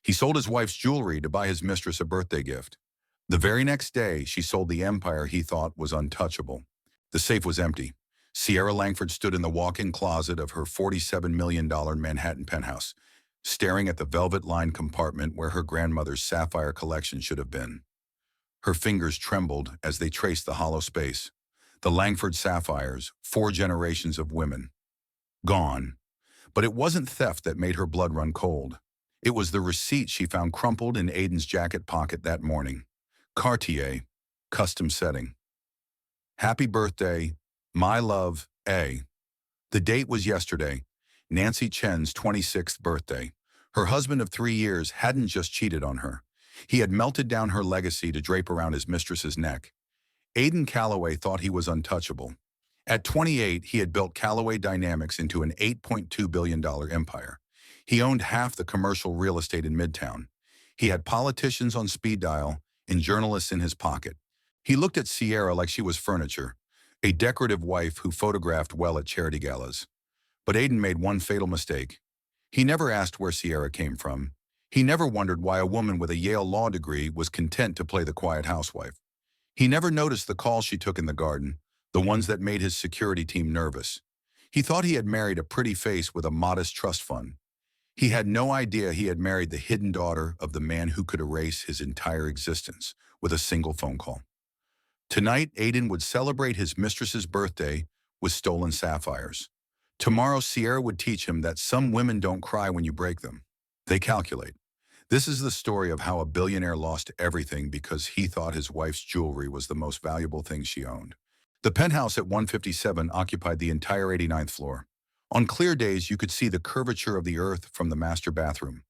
He sold his wife's jewelry to buy his mistress a birthday gift. The very next day, she sold the empire he thought was untouchable. The safe was empty. Sierra Langford stood in the walk-in closet of her $47 million Manhattan penthouse, staring at the velvet-lined compartment where her grandmother's sapphire collection should have been. Her fingers trembled as they traced the hollow space. The Langford sapphires, 4 generations of women. Gone. But it wasn't theft that made her blood run cold. It was the receipt she found crumpled in Aiden's jacket pocket that morning. Cartier, custom setting. Happy birthday, my love, A. The date was yesterday, Nancy Chen's 26th birthday. Her husband of 3 years hadn't just cheated on her. He had melted down her legacy to drape around his mistress's neck. Aiden Calloway thought he was untouchable. At 28, he had built Calloway Dynamics into an $8.2 billion empire. He owned half the commercial real estate in Midtown. He had politicians on speed dial and journalists in his pocket. He looked at Sierra like she was furniture, a decorative wife who photographed well at charity galas. But Aiden made one fatal mistake. He never asked where Sierra came from. He never wondered why a woman with a Yale law degree was content to play the quiet housewife. He never noticed the calls she took in the garden, the ones that made his security team nervous. He thought he had married a pretty face with a modest trust fund. He had no idea he had married the hidden daughter of the man who could erase his entire existence with a single phone call. Tonight, Aiden would celebrate his mistress's birthday with stolen sapphires. Tomorrow, Sierra would teach him that some women don't cry when you break them. They calculate. This is the story of how a billionaire lost everything because he thought his wife's jewelry was the most valuable thing she owned. The penthouse at 157 occupied the entire 89th floor. On clear days, you could see the curvature of the earth from the master bathroom.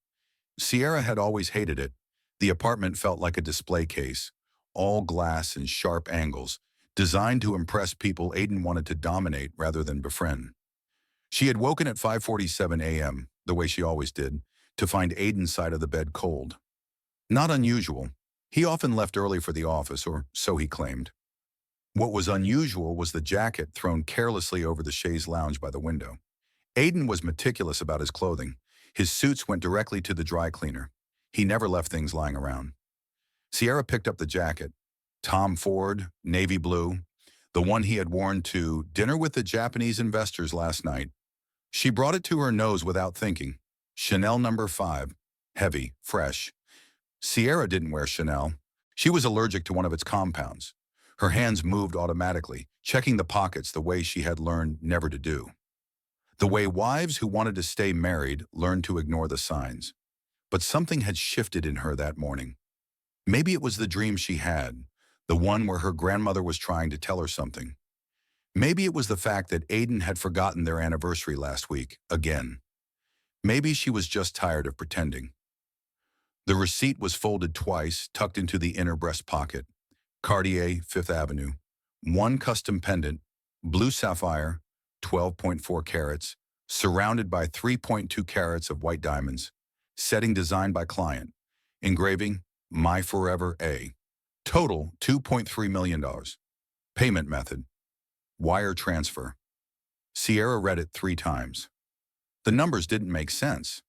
Sierra had always hated it. The apartment felt like a display case, all glass and sharp angles, designed to impress people Aiden wanted to dominate rather than befriend. She had woken at 5:47 a.m., the way she always did, to find Aiden's side of the bed cold. Not unusual. He often left early for the office, or so he claimed. What was unusual was the jacket thrown carelessly over the chaise lounge by the window. Aiden was meticulous about his clothing. His suits went directly to the dry cleaner. He never left things lying around. Sierra picked up the jacket. Tom Ford, navy blue, the one he had worn to dinner with the Japanese investors last night. She brought it to her nose without thinking. Chanel No. 5, heavy, fresh. Sierra didn't wear Chanel. She was allergic to one of its compounds. Her hands moved automatically, checking the pockets the way she had learned never to do. The way wives who wanted to stay married learned to ignore the signs. But something had shifted in her that morning. Maybe it was the dream she had, the one where her grandmother was trying to tell her something. Maybe it was the fact that Aiden had forgotten their anniversary last week, again. Maybe she was just tired of pretending. The receipt was folded twice, tucked into the inner breast pocket. Cartier, 5th Avenue. One custom pendant, blue sapphire, 12.4 carats, surrounded by 3.2 carats of white diamonds. Setting designed by client. Engraving, My Forever A. Total, $2.3 million. Payment method, wire transfer. Sierra read it 3 times. The numbers didn't make sense.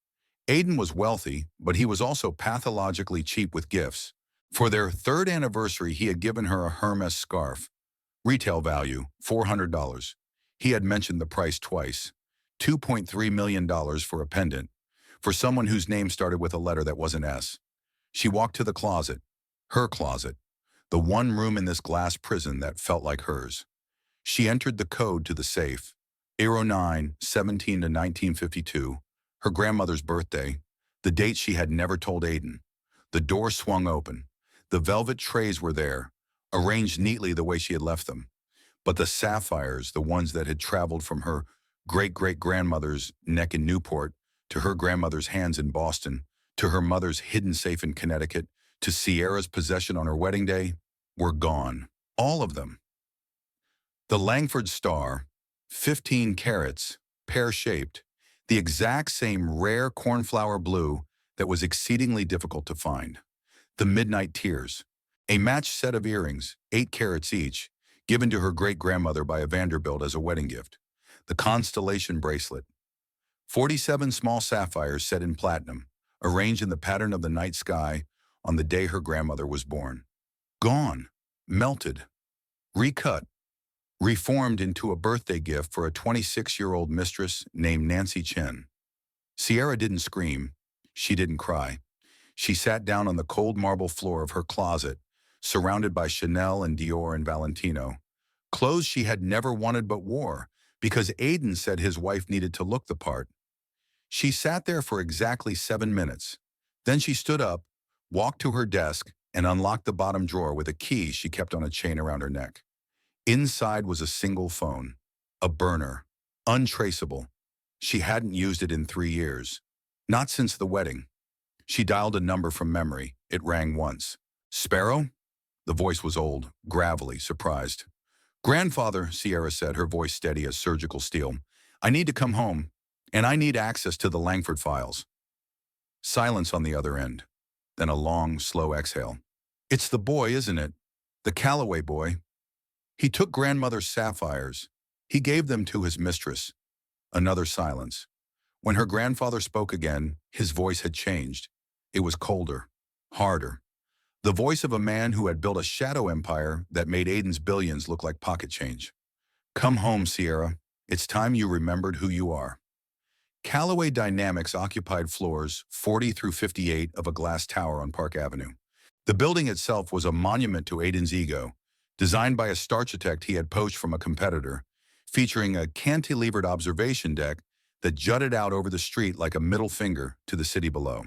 Aiden was wealthy, but he was also pathologically cheap with gifts. For their 3rd anniversary, he had given her a Hermes scarf. Retail value, $400. He had mentioned the price twice. $2.3 million for a pendant, for someone whose name started with a letter that wasn't S. She walked to the closet, her closet, the one room in this glass prison that felt like hers. She entered the code to the safe. 09-17 to 1952, her grandmother's birthday, the date she had never told Aiden. The door swung open. The velvet trays were there, arranged neatly the way she had left them. But the sapphires, the ones that had traveled from her great-great-grandmother's neck in Newport, to her grandmother's hands in Boston, to her mother's hidden safe in Connecticut, to Sierra's possession on her wedding day, were gone. All of them. The Langford star, 15 carats, pear-shaped, the exact same rare cornflower blue that was exceedingly difficult to find. The midnight tears, a matched set of earrings, 8 carats each, given to her great-grandmother by a Vanderbilt as a wedding gift. The constellation bracelet, 47 small sapphires set in platinum, arranged in the pattern of the night sky on the day her grandmother was born. Gone, melted, recut, reformed into a birthday gift for a 26-year-old mistress named Nancy Chen. Sierra didn't scream. She didn't cry. She sat down on the cold marble floor of her closet, surrounded by Chanel and Dior and Valentino, clothes she had never wanted but wore, because Aiden said his wife needed to look the part. She sat there for exactly 7 minutes. Then she stood up, walked to her desk, and unlocked the bottom drawer with a key she kept on a chain around her neck. Inside was a single phone, a burner, untraceable. She hadn't used it in 3 years. Not since the wedding. She dialed a number from memory. It rang once. Sparrow? The voice was old, gravelly, surprised. Grandfather, Sierra said, her voice steady as surgical steel. I need to come home, and I need access to the Langford files. Silence on the other end. Then a long, slow exhale. It's the boy, isn't it? The Calloway boy. He took grandmother's sapphires. He gave them to his mistress. Another silence. When her grandfather spoke again, his voice had changed. It was colder, harder. The voice of a man who had built a shadow empire that made Aiden's billions look like pocket change. Come home, Sierra. It's time you remembered who you are. Callaway Dynamics occupied floors 40 through 58 of a glass tower on Park Avenue. The building itself was a monument to Aiden's ego, designed by a starchitect he had poached from a competitor, featuring a cantilevered observation deck that jutted out over the street like a middle finger to the city below.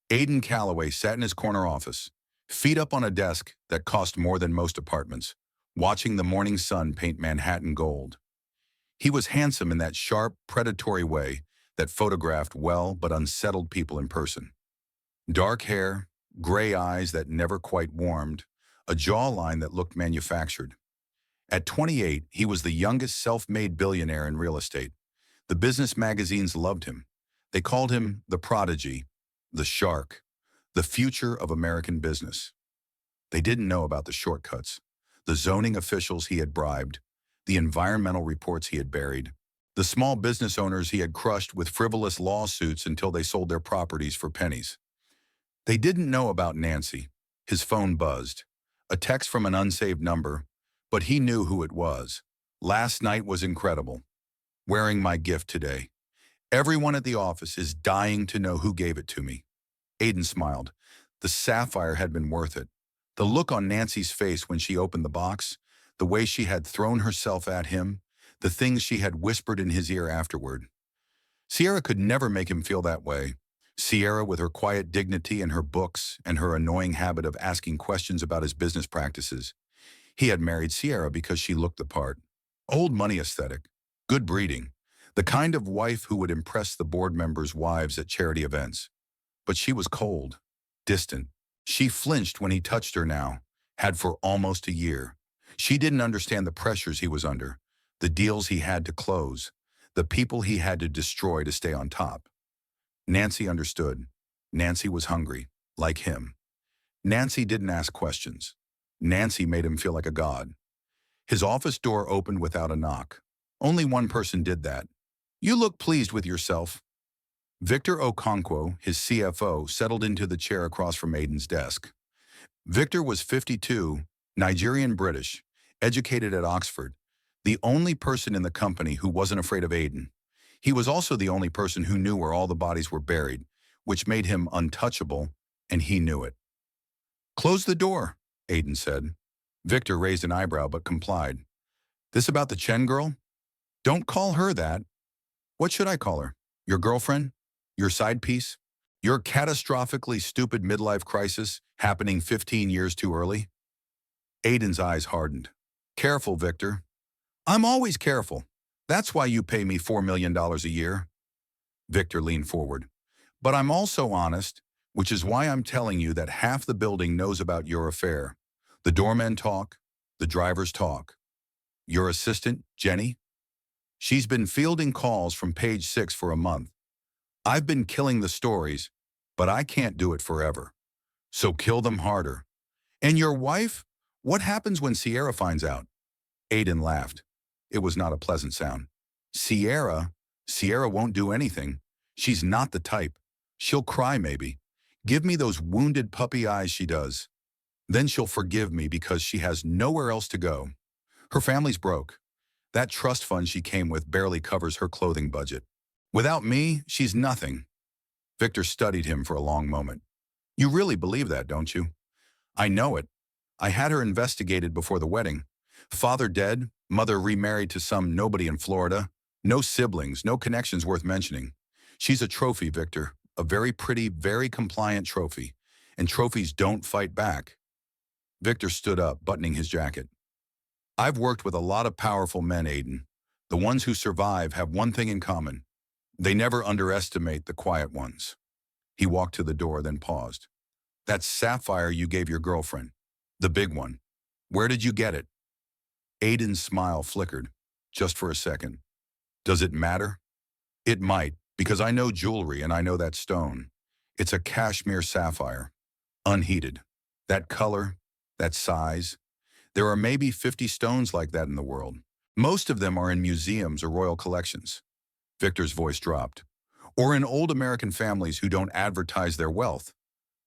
Aiden Calloway sat in his corner office, feet up on a desk that cost more than most apartments, watching the morning sun paint Manhattan gold. He was handsome in that sharp, predatory way that photographed well but unsettled people in person. Dark hair, gray eyes that never quite warmed, a jawline that looked manufactured. At 28, he was the youngest self-made billionaire in real estate. The business magazines loved him. They called him the prodigy, the shark, the future of American business. They didn't know about the shortcuts, the zoning officials he had bribed, the environmental reports he had buried, the small business owners he had crushed with frivolous lawsuits until they sold their properties for pennies. They didn't know about Nancy. His phone buzzed. A text from an unsaved number, but he knew who it was. Last night was incredible. Wearing my gift today. Everyone at the office is dying to know who gave it to me. Aiden smiled. The sapphire had been worth it. The look on Nancy's face when she opened the box, the way she had thrown herself at him, the things she had whispered in his ear afterward. Sierra could never make him feel that way. Sierra, with her quiet dignity and her books and her annoying habit of asking questions about his business practices. He had married Sierra because she looked the part. Old money aesthetic, good breeding, the kind of wife who would impress the board members' wives at charity events. But she was cold, distant. She flinched when he touched her now, had for almost a year. She didn't understand the pressures he was under, the deals he had to close, the people he had to destroy to stay on top. Nancy understood. Nancy was hungry, like him. Nancy didn't ask questions. Nancy made him feel like a god. His office door opened without a knock. Only one person did that. You look pleased with yourself. Victor Okonkwo, his CFO, settled into the chair across from Aiden's desk. Victor was 52, Nigerian-British, educated at Oxford, the only person in the company who wasn't afraid of Aiden. He was also the only person who knew where all the bodies were buried, which made him untouchable, and he knew it. Close the door, Aiden said. Victor raised an eyebrow but complied. This about the Chen girl? Don't call her that. What should I call her? Your girlfriend? Your side piece? Your catastrophically stupid midlife crisis happening 15 years too early? Aiden's eyes hardened. Careful, Victor. I'm always careful. That's why you pay me $4 million a year. Victor leaned forward. But I'm also honest, which is why I'm telling you that half the building knows about your affair. The doormen talk, the drivers talk. Your assistant, Jenny? She's been fielding calls from page 6 for a month. I've been killing the stories, but I can't do it forever. So kill them harder. And your wife? What happens when Sierra finds out? Aiden laughed. It was not a pleasant sound. Sierra won't do anything. She's not the type. She'll cry maybe. Give me those wounded puppy eyes she does. Then she'll forgive me because she has nowhere else to go. Her family's broke. That trust fund she came with barely covers her clothing budget. Without me, she's nothing. Victor studied him for a long moment. You really believe that, don't you? I know it. I had her investigated before the wedding. Father dead, mother remarried to some nobody in Florida. No siblings, no connections worth mentioning. She's a trophy, Victor. A very pretty, very compliant trophy. And trophies don't fight back. Victor stood up, buttoning his jacket. I've worked with a lot of powerful men, Aiden. The ones who survive have one thing in common. They never underestimate the quiet ones. He walked to the door, then paused. That sapphire you gave your girlfriend. The big one. Where did you get it? Aiden's smile flickered, just for a second. Does it matter? It might, because I know jewelry and I know that stone. It's a cashmere sapphire. Unheated. That color, that size. There are maybe 50 stones like that in the world. Most of them are in museums or royal collections. Victor's voice dropped. Or in old American families who don't advertise their wealth.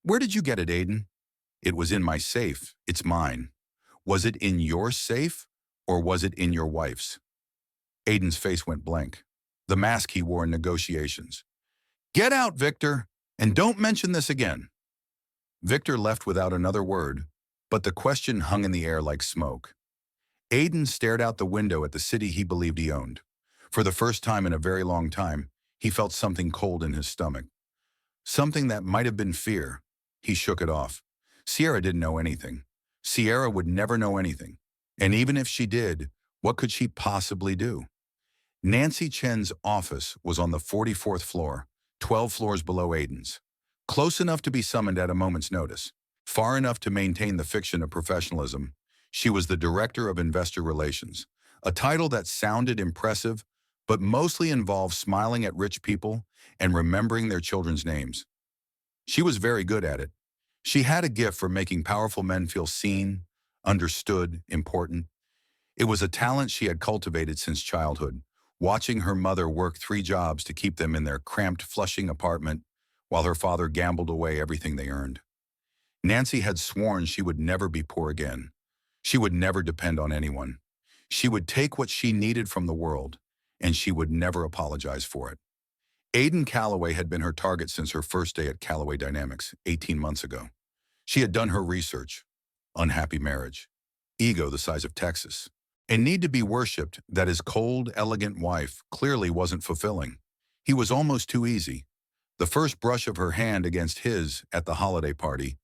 Where did you get it, Aiden? It was in my safe. It's mine. Was it in your safe, or was it in your wife's? Aiden's face went blank. The mask he wore in negotiations. Get out, Victor, and don't mention this again. Victor left without another word, but the question hung in the air like smoke. Aiden stared out the window at the city he believed he owned. For the first time in a very long time, he felt something cold in his stomach. Something that might have been fear. He shook it off. Sierra didn't know anything. Sierra would never know anything. And even if she did, what could she possibly do? Nancy Chen's office was on the 44th floor, 12 floors below Aiden's. Close enough to be summoned at a moment's notice. Far enough to maintain the fiction of professionalism. She was the Director of Investor Relations, a title that sounded impressive, but mostly involved smiling at rich people and remembering their children's names. She was very good at it. She had a gift for making powerful men feel seen, understood, important. It was a talent she had cultivated since childhood, watching her mother work 3 jobs to keep them in their cramped Flushing apartment while her father gambled away everything they earned. Nancy had sworn she would never be poor again. She would never depend on anyone. She would take what she needed from the world, and she would never apologize for it. Aiden Calloway had been her target since her first day at Calloway Dynamics 18 months ago. She had done her research. Unhappy marriage. Ego the size of Texas. A need to be worshipped that his cold, elegant wife clearly wasn't fulfilling. He was almost too easy. The first brush of her hand against his at the holiday party,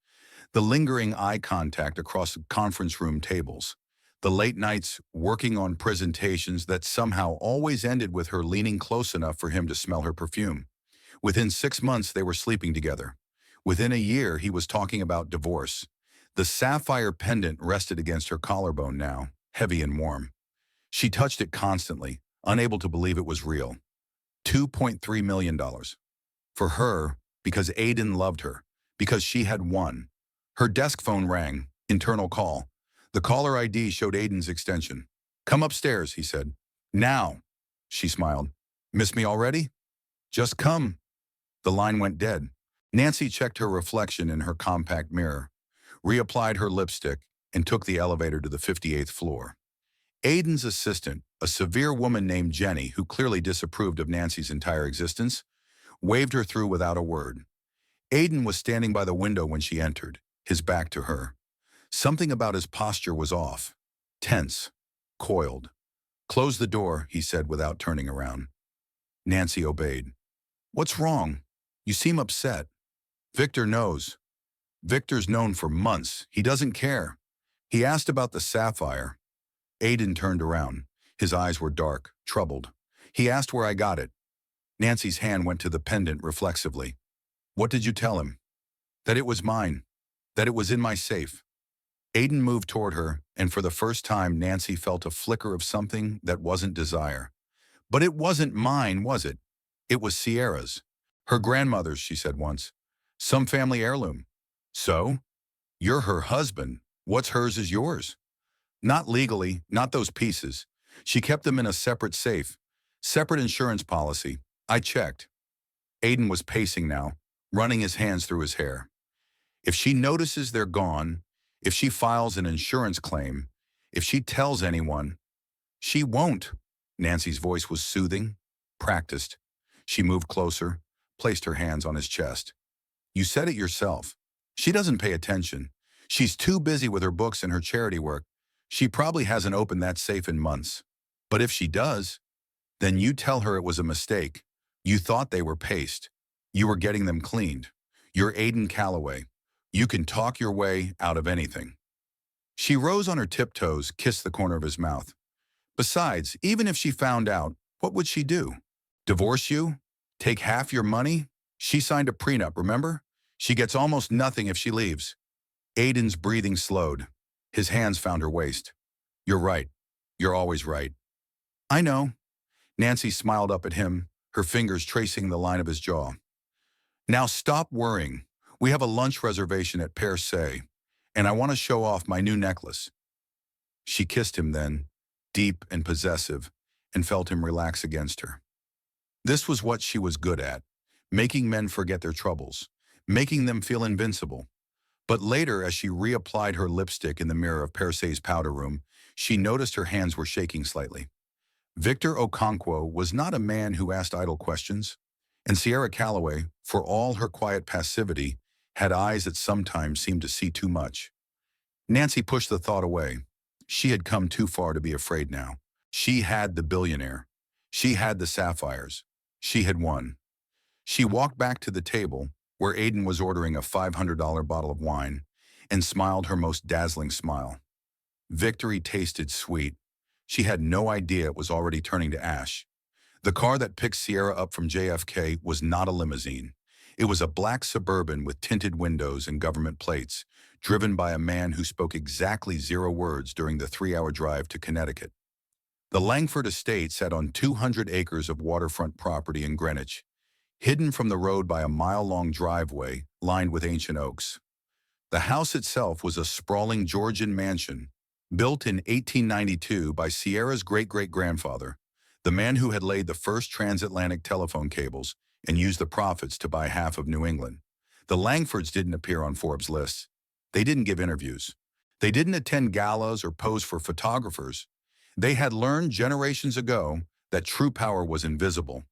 the lingering eye contact across conference room tables, the late nights working on presentations that somehow always ended with her leaning close enough for him to smell her perfume. Within 6 months, they were sleeping together. Within a year, he was talking about divorce. The sapphire pendant rested against her collarbone now, heavy and warm. She touched it constantly, unable to believe it was real. $2.3 million. For her, because Aiden loved her, because she had won. Her desk phone rang, internal call. The caller ID showed Aiden's extension. Come upstairs, he said. Now, she smiled. Miss me already? Just come. The line went dead. Nancy checked her reflection in her compact mirror, reapplied her lipstick, and took the elevator to the 58th floor. Aiden's assistant, a severe woman named Jenny, who clearly disapproved of Nancy's entire existence, waved her through without a word. Aiden was standing by the window when she entered, his back to her. Something about his posture was off, tense, coiled. Close the door, he said without turning around. Nancy obeyed. What's wrong? You seem upset. Victor knows. Victor's known for months. He doesn't care. He asked about the sapphire. Aiden turned around. His eyes were dark, troubled. He asked where I got it. Nancy's hand went to the pendant reflexively. What did you tell him? That it was mine. That it was in my safe. Aiden moved toward her, and for the first time Nancy felt a flicker of something that wasn't desire. But it wasn't mine, was it? It was Sierra's. Her grandmother's, she said once. Some family heirloom. So? You're her husband. What's hers is yours. Not legally, not those pieces. She kept them in a separate safe. Separate insurance policy. I checked. Aiden was pacing now, running his hands through his hair. If she notices they're gone, if she files an insurance claim, if she tells anyone, she won't. Nancy's voice was soothing, practiced. She moved closer, placed her hands on his chest. You said it yourself. She doesn't pay attention. She's too busy with her books and her charity work. She probably hasn't opened that safe in months. But if she does, then you tell her it was a mistake. You thought they were paste. You were getting them cleaned. You're Aiden Calloway. You can talk your way out of anything. She rose on her tiptoes, kissed the corner of his mouth. Besides, even if she found out, what would she do? Divorce you? Take half your money? She signed a prenup, remember? She gets almost nothing if she leaves. Aiden's breathing slowed. His hands found her waist. You're right. You're always right. I know. Nancy smiled up at him, her fingers tracing the line of his jaw. Now stop worrying. We have a lunch reservation at Per Se, and I want to show off my new necklace. She kissed him then, deep and possessive, and felt him relax against her. This was what she was good at, making men forget their troubles, making them feel invincible. But later, as she reapplied her lipstick in the mirror of Per Se's powder room, she noticed her hands were shaking slightly. Victor Okonkwo was not a man who asked idle questions, and Sierra Calloway, for all her quiet passivity, had eyes that sometimes seemed to see too much. Nancy pushed the thought away. She had come too far to be afraid now. She had the billionaire. She had the sapphires. She had won. She walked back to the table, where Aiden was ordering a $500 bottle of wine, and smiled her most dazzling smile. Victory tasted sweet. She had no idea it was already turning to ash. The car that picked Sierra up from JFK was not a limousine. It was a black Suburban with tinted windows and government plates, driven by a man who spoke exactly 0 words during the 3-hour drive to Connecticut. The Langford estate sat on 200 acres of waterfront property in Greenwich, hidden from the road by a mile-long driveway lined with ancient oaks. The house itself was a sprawling Georgian mansion, built in 1892 by Sierra's great-great-grandfather, the man who had laid the first transatlantic telephone cables and used the profits to buy half of New England. The Langfords didn't appear on Forbes' lists. They didn't give interviews. They didn't attend galas or pose for photographers. They had learned generations ago that true power was invisible.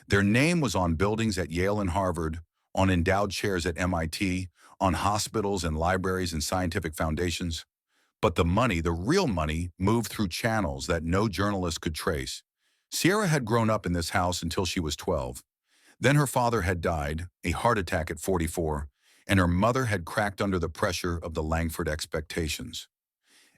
Their name was on buildings at Yale and Harvard, on endowed chairs at MIT, on hospitals and libraries and scientific foundations. But the money, the real money, moved through channels that no journalist could trace. Sierra had grown up in this house until she was 12. Then her father had died, a heart attack at 44, and her mother had cracked under the pressure of the Langford expectations.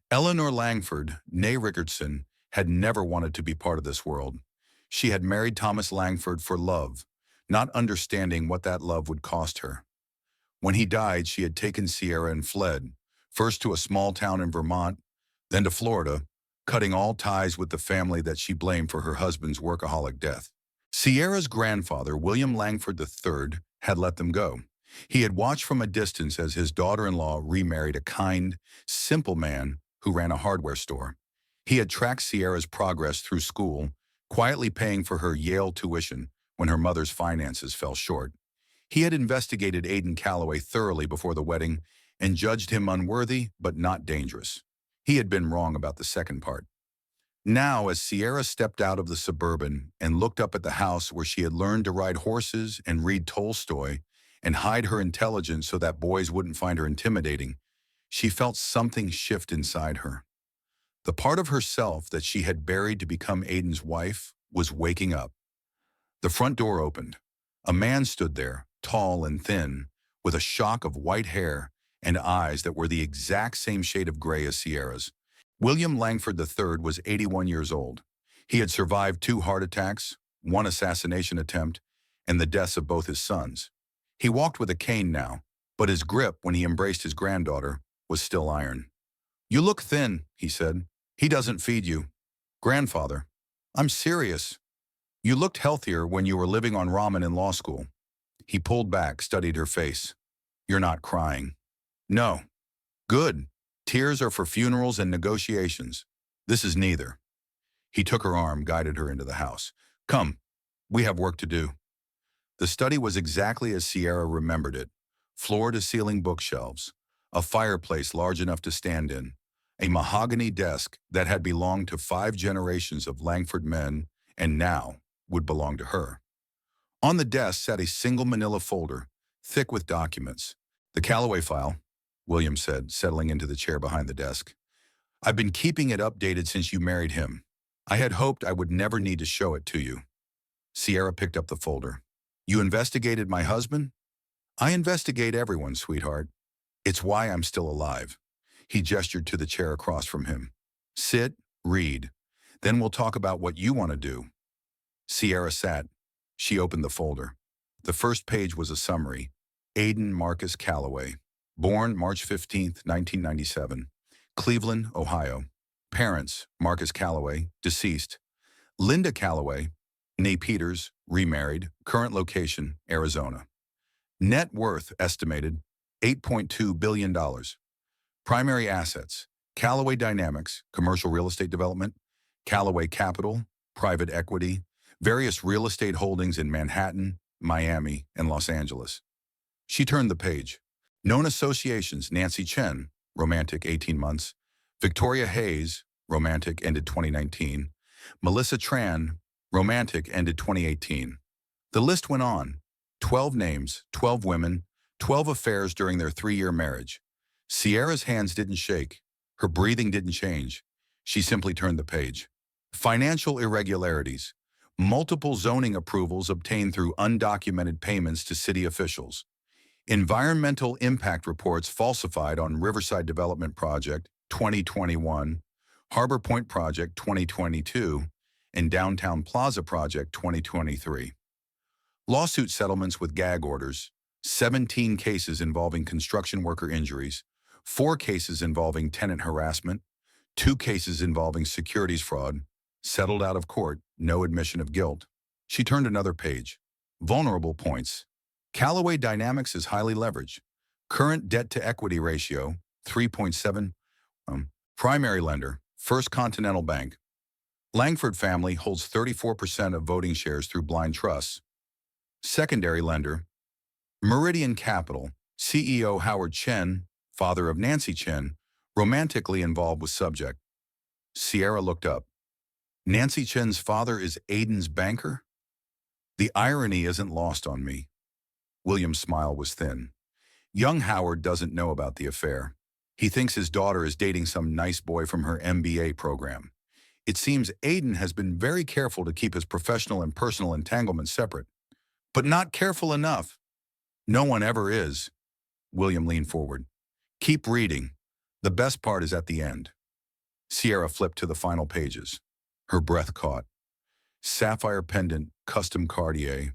Eleanor Langford, née Rickardson, had never wanted to be part of this world. She had married Thomas Langford for love, not understanding what that love would cost her. When he died, she had taken Sierra and fled, first to a small town in Vermont, then to Florida, cutting all ties with the family that she blamed for her husband's workaholic death. Sierra's grandfather, William Langford III, had let them go. He had watched from a distance as his daughter-in-law remarried a kind, simple man who ran a hardware store. He had tracked Sierra's progress through school, quietly paying for her Yale tuition when her mother's finances fell short. He had investigated Aiden Calloway thoroughly before the wedding and judged him unworthy but not dangerous. He had been wrong about the second part. Now, as Sierra stepped out of the Suburban and looked up at the house where she had learned to ride horses and read Tolstoy and hide her intelligence so that boys wouldn't find her intimidating, she felt something shift inside her. The part of herself that she had buried to become Aiden's wife was waking up. The front door opened. A man stood there, tall and thin, with a shock of white hair and eyes that were the exact same shade of gray as Sierra's. William Langford III was 81 years old. He had survived 2 heart attacks, 1 assassination attempt, and the deaths of both his sons. He walked with a cane now, but his grip when he embraced his granddaughter was still iron. "You look thin," he said. "He doesn't feed you." "Grandfather, I'm serious. You looked healthier when you were living on ramen in law school." He pulled back, studied her face. "You're not crying." "No." "Good. Tears are for funerals and negotiations. This is neither." He took her arm, guided her into the house. "Come, we have work to do." The study was exactly as Sierra remembered it. Floor-to-ceiling bookshelves, a fireplace large enough to stand in, a mahogany desk that had belonged to 5 generations of Langford men and now would belong to her. On the desk sat a single manila folder, thick with documents. "The Calloway file," William said, settling into the chair behind the desk. "I've been keeping it updated since you married him. I had hoped I would never need to show it to you." Sierra picked up the folder. "You investigated my husband?" "I investigate everyone, sweetheart. It's why I'm still alive." He gestured to the chair across from him. "Sit, read. Then we'll talk about what you want to do." Sierra sat. She opened the folder. The first page was a summary. Aiden Marcus Calloway. Born March 15, 1997. Cleveland, Ohio. Parents, Marcus Calloway, deceased. Linda Calloway, née Peters, remarried. Current location, Arizona. Net worth estimated, $8.2 billion. Primary assets, Calloway Dynamics, commercial real estate development. Calloway Capital, private equity. Various real estate holdings in Manhattan, Miami, and Los Angeles. She turned the page. Known associations: Nancy Chen, romantic 18 months. Victoria Hayes, romantic, ended 2019. Melissa Tran, romantic, ended 2018. The list went on. 12 names, 12 women, 12 affairs during their 3-year marriage. Sierra's hands didn't shake. Her breathing didn't change. She simply turned the page. Financial irregularities. Multiple zoning approvals obtained through undocumented payments to city officials. Environmental impact reports falsified on Riverside Development Project 2021, Harbor Point Project 2022, and Downtown Plaza Project 2023. Lawsuit settlements with gag orders, 17 cases involving construction worker injuries, 4 cases involving tenant harassment, 2 cases involving securities fraud, settled out of court, no admission of guilt. She turned another page. Vulnerable points. Calloway Dynamics is highly leveraged. Current debt-to-equity ratio, 3.7. Primary lender, First Continental Bank. Langford family holds 34% of voting shares through blind trusts. Secondary lender, Meridian Capital. CEO Howard Chen, father of Nancy Chen, romantically involved with subject. Sierra looked up. Nancy Chen's father is Aiden's banker? The irony isn't lost on me. William's smile was thin. Young Howard doesn't know about the affair. He thinks his daughter is dating some nice boy from her MBA program. It seems Aiden has been very careful to keep his professional and personal entanglements separate. But not careful enough. No one ever is. William leaned forward. Keep reading. The best part is at the end. Sierra flipped to the final pages. Her breath caught. Sapphire pendant, custom Cartier.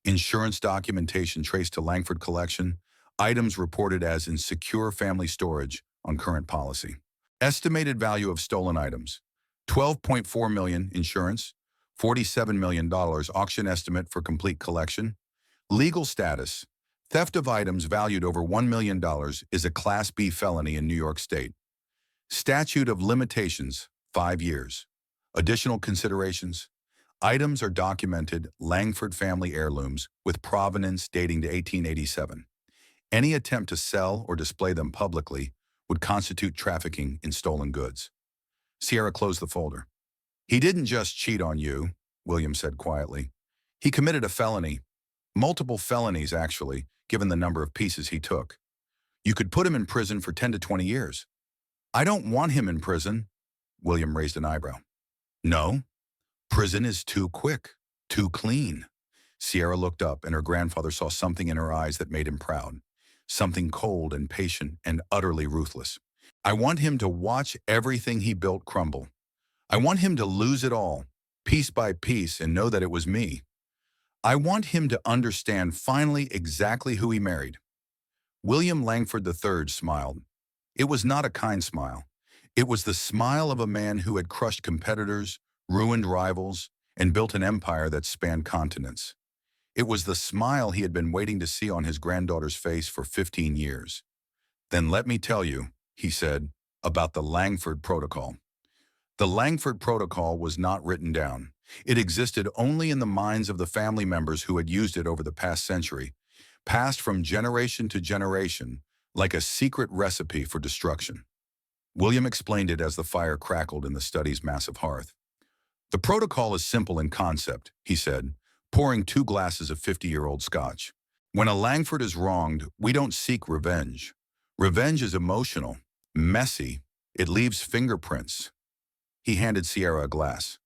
Insurance documentation traced to Langford collection. Items reported as in secure family storage on current policy. Estimated value of stolen items. $12.4 million insurance. $47 million auction estimate for complete collection. Legal status. Theft of items valued over $1 million is a Class B felony in New York State. Statute of limitations, 5 years. Additional considerations. Items are documented Langford family heirlooms with provenance dating to 1887. Any attempt to sell or display them publicly would constitute trafficking in stolen goods. Sierra closed the folder. He didn't just cheat on you, William said quietly. He committed a felony. Multiple felonies, actually, given the number of pieces he took. You could put him in prison for 10 to 20 years. I don't want him in prison. William raised an eyebrow. No, prison is too quick, too clean. Sierra looked up and her grandfather saw something in her eyes that made him proud. Something cold and patient and utterly ruthless. I want him to watch everything he built crumble. I want him to lose it all, piece by piece, and know that it was me. I want him to understand finally exactly who he married. William Langford III smiled. It was not a kind smile. It was the smile of a man who had crushed competitors, ruined rivals, and built an empire that spanned continents. It was the smile he had been waiting to see on his granddaughter's face for 15 years. Then let me tell you, he said, about the Langford Protocol. The Langford Protocol was not written down. It existed only in the minds of the family members who had used it over the past century, passed from generation to generation like a secret recipe for destruction. William explained it as the fire crackled in the study's massive hearth. The protocol is simple in concept, he said, pouring 2 glasses of 50-year-old scotch. When a Langford is wronged, we don't seek revenge. Revenge is emotional, messy, it leaves fingerprints. He handed Sierra a glass.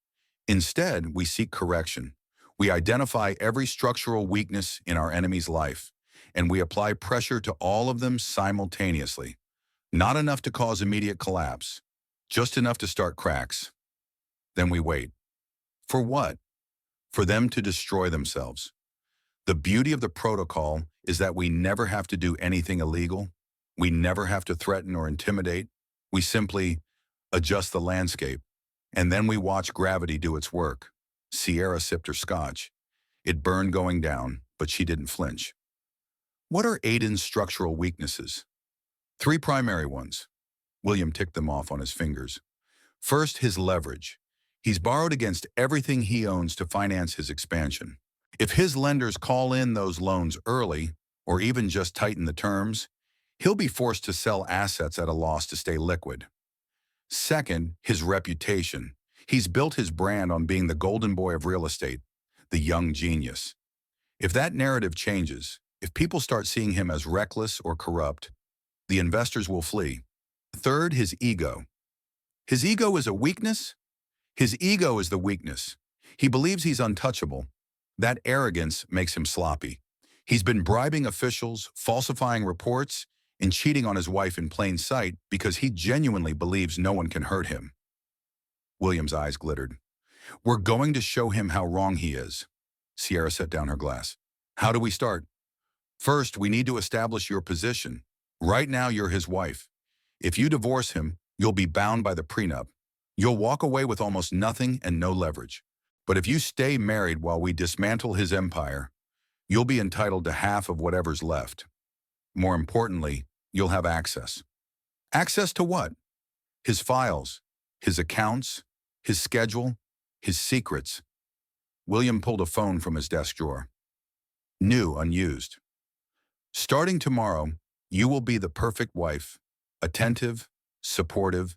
Instead, we seek correction. We identify every structural weakness in our enemy's life, and we apply pressure to all of them simultaneously. Not enough to cause immediate collapse, just enough to start cracks. Then we wait. For what? For them to destroy themselves. The beauty of the protocol is that we never have to do anything illegal. We never have to threaten or intimidate. We simply adjust the landscape, and then we watch gravity do its work. Sierra sipped her scotch. It burned going down, but she didn't flinch. What are Aiden's structural weaknesses? 3 primary ones. William ticked them off on his fingers. First, his leverage. He's borrowed against everything he owns to finance his expansion. If his lenders call in those loans early, or even just tighten the terms, he'll be forced to sell assets at a loss to stay liquid. Second, his reputation. He's built his brand on being the golden boy of real estate, the young genius. If that narrative changes, if people start seeing him as reckless or corrupt, the investors will flee. Third, his ego. His ego is a weakness? His ego is the weakness. He believes he's untouchable. That arrogance makes him sloppy. He's been bribing officials, falsifying reports, and cheating on his wife in plain sight because he genuinely believes no one can hurt him. William's eyes glittered. We're going to show him how wrong he is. Sierra set down her glass. How do we start? First, we need to establish your position. Right now, you're his wife. If you divorce him, you'll be bound by the prenup. You'll walk away with almost nothing and no leverage. But if you stay married while we dismantle his empire, you'll be entitled to half of whatever's left. More importantly, you'll have access. Access to what? His files, his accounts, his schedule, his secrets. William pulled a phone from his desk drawer. New, unused. Starting tomorrow, you will be the perfect wife, attentive, supportive,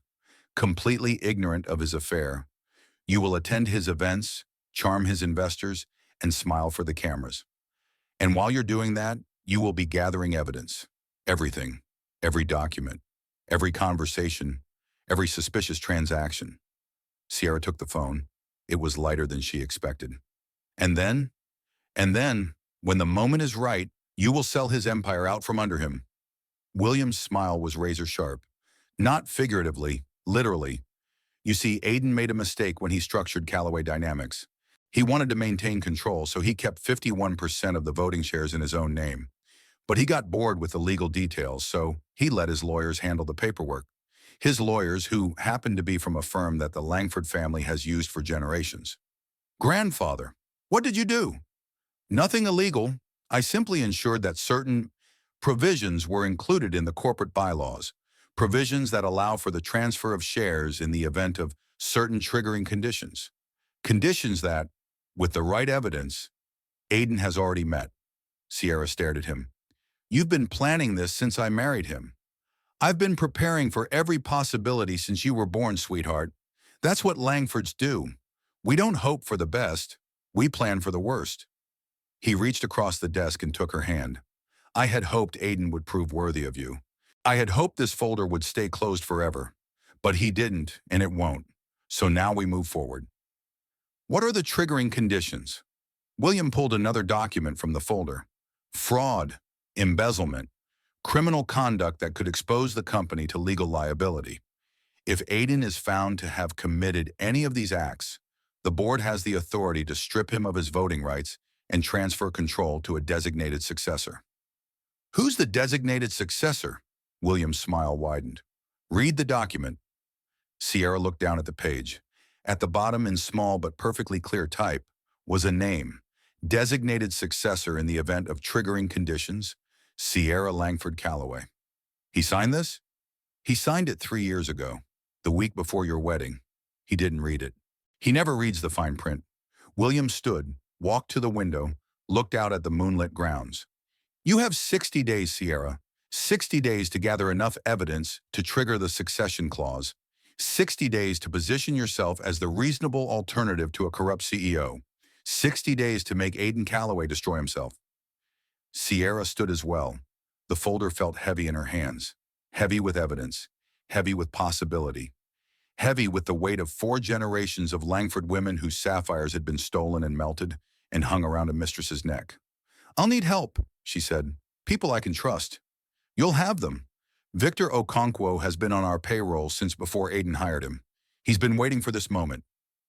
completely ignorant of his affair. You will attend his events, charm his investors, and smile for the cameras. And while you're doing that, you will be gathering evidence. Everything, every document, every conversation, every suspicious transaction. Sierra took the phone. It was lighter than she expected. And then, when the moment is right, you will sell his empire out from under him. William's smile was razor sharp. Not figuratively, literally. You see, Aiden made a mistake when he structured Callaway Dynamics. He wanted to maintain control, so he kept 51% of the voting shares in his own name. But he got bored with the legal details, so he let his lawyers handle the paperwork. His lawyers, who happened to be from a firm that the Langford family has used for generations. Grandfather, what did you do? Nothing illegal. I simply ensured that certain provisions were included in the corporate bylaws, provisions that allow for the transfer of shares in the event of certain triggering conditions. Conditions that, with the right evidence, Aiden has already met. Sierra stared at him. You've been planning this since I married him. I've been preparing for every possibility since you were born, sweetheart. That's what Langfords do. We don't hope for the best. We plan for the worst. He reached across the desk and took her hand. I had hoped Aiden would prove worthy of you. I had hoped this folder would stay closed forever. But he didn't, and it won't. So now we move forward. What are the triggering conditions? William pulled another document from the folder. Fraud, embezzlement, criminal conduct that could expose the company to legal liability. If Aiden is found to have committed any of these acts, the board has the authority to strip him of his voting rights and transfer control to a designated successor. Who's the designated successor? William's smile widened. Read the document. Sierra looked down at the page. At the bottom, in small but perfectly clear type, was a name. Designated successor in the event of triggering conditions, Sierra Langford Callaway. He signed this? He signed it 3 years ago, the week before your wedding. He didn't read it. He never reads the fine print. William stood, walked to the window, looked out at the moonlit grounds. You have 60 days, Sierra. 60 days to gather enough evidence to trigger the succession clause. 60 days to position yourself as the reasonable alternative to a corrupt CEO. 60 days to make Aiden Calloway destroy himself. Sierra stood as well. The folder felt heavy in her hands. Heavy with evidence. Heavy with possibility. Heavy with the weight of 4 generations of Langford women whose sapphires had been stolen and melted and hung around a mistress's neck. I'll need help, she said. People I can trust. You'll have them. Victor Okonkwo has been on our payroll since before Aiden hired him. He's been waiting for this moment.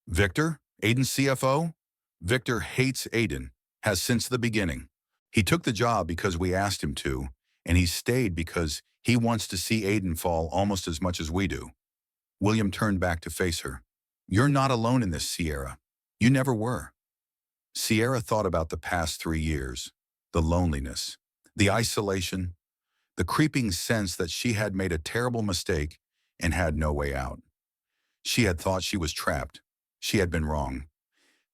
Victor? Aiden's CFO? Victor hates Aiden, has since the beginning. He took the job because we asked him to, and he stayed because he wants to see Aiden fall almost as much as we do. William turned back to face her. You're not alone in this, Sierra. You never were. Sierra thought about the past 3 years, the loneliness, the isolation, the creeping sense that she had made a terrible mistake and had no way out. She had thought she was trapped. She had been wrong.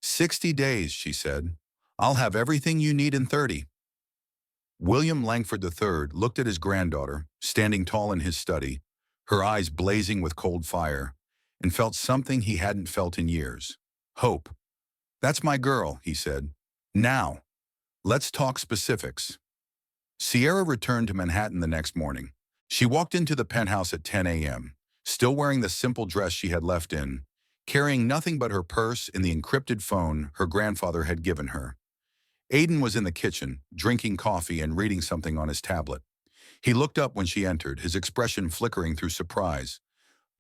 60 days, she said. I'll have everything you need in 30. William Langford III looked at his granddaughter, standing tall in his study, her eyes blazing with cold fire, and felt something he hadn't felt in years. Hope. That's my girl, he said. Now, let's talk specifics. Sierra returned to Manhattan the next morning. She walked into the penthouse at 10 a.m., still wearing the simple dress she had left in, carrying nothing but her purse and the encrypted phone her grandfather had given her. Aiden was in the kitchen, drinking coffee and reading something on his tablet. He looked up when she entered, his expression flickering through surprise,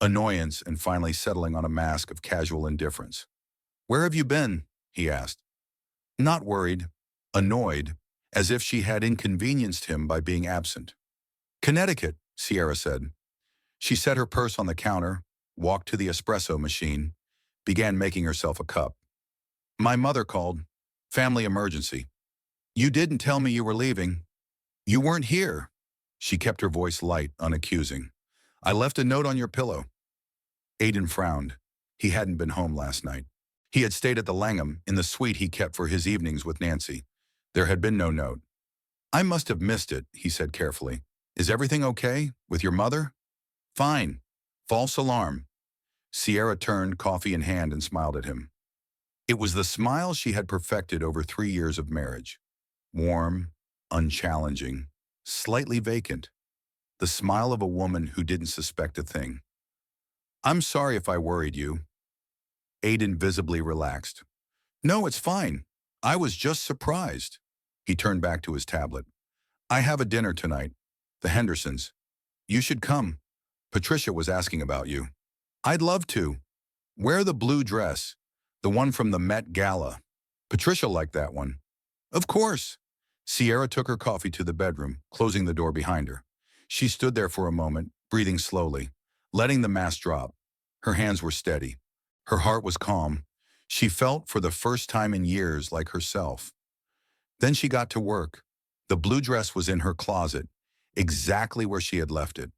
annoyance, and finally settling on a mask of casual indifference. Where have you been? He asked. Not worried, annoyed, as if she had inconvenienced him by being absent. Connecticut, Sierra said. She set her purse on the counter, walked to the espresso machine, began making herself a cup. My mother called. Family emergency. You didn't tell me you were leaving. You weren't here. She kept her voice light, unaccusing. I left a note on your pillow. Aiden frowned. He hadn't been home last night. He had stayed at the Langham, in the suite he kept for his evenings with Nancy. There had been no note. I must have missed it, he said carefully. Is everything okay? With your mother? Fine. False alarm. Sierra turned, coffee in hand, and smiled at him. It was the smile she had perfected over 3 years of marriage. Warm, unchallenging, slightly vacant. The smile of a woman who didn't suspect a thing. I'm sorry if I worried you. Aiden visibly relaxed. No, it's fine. I was just surprised. He turned back to his tablet. I have a dinner tonight. The Hendersons. You should come. Patricia was asking about you. I'd love to. Wear the blue dress. The one from the Met Gala. Patricia liked that one. Of course. Sierra took her coffee to the bedroom, closing the door behind her. She stood there for a moment, breathing slowly, letting the mask drop. Her hands were steady. Her heart was calm. She felt, for the first time in years, like herself. Then she got to work. The blue dress was in her closet, exactly where she had left it.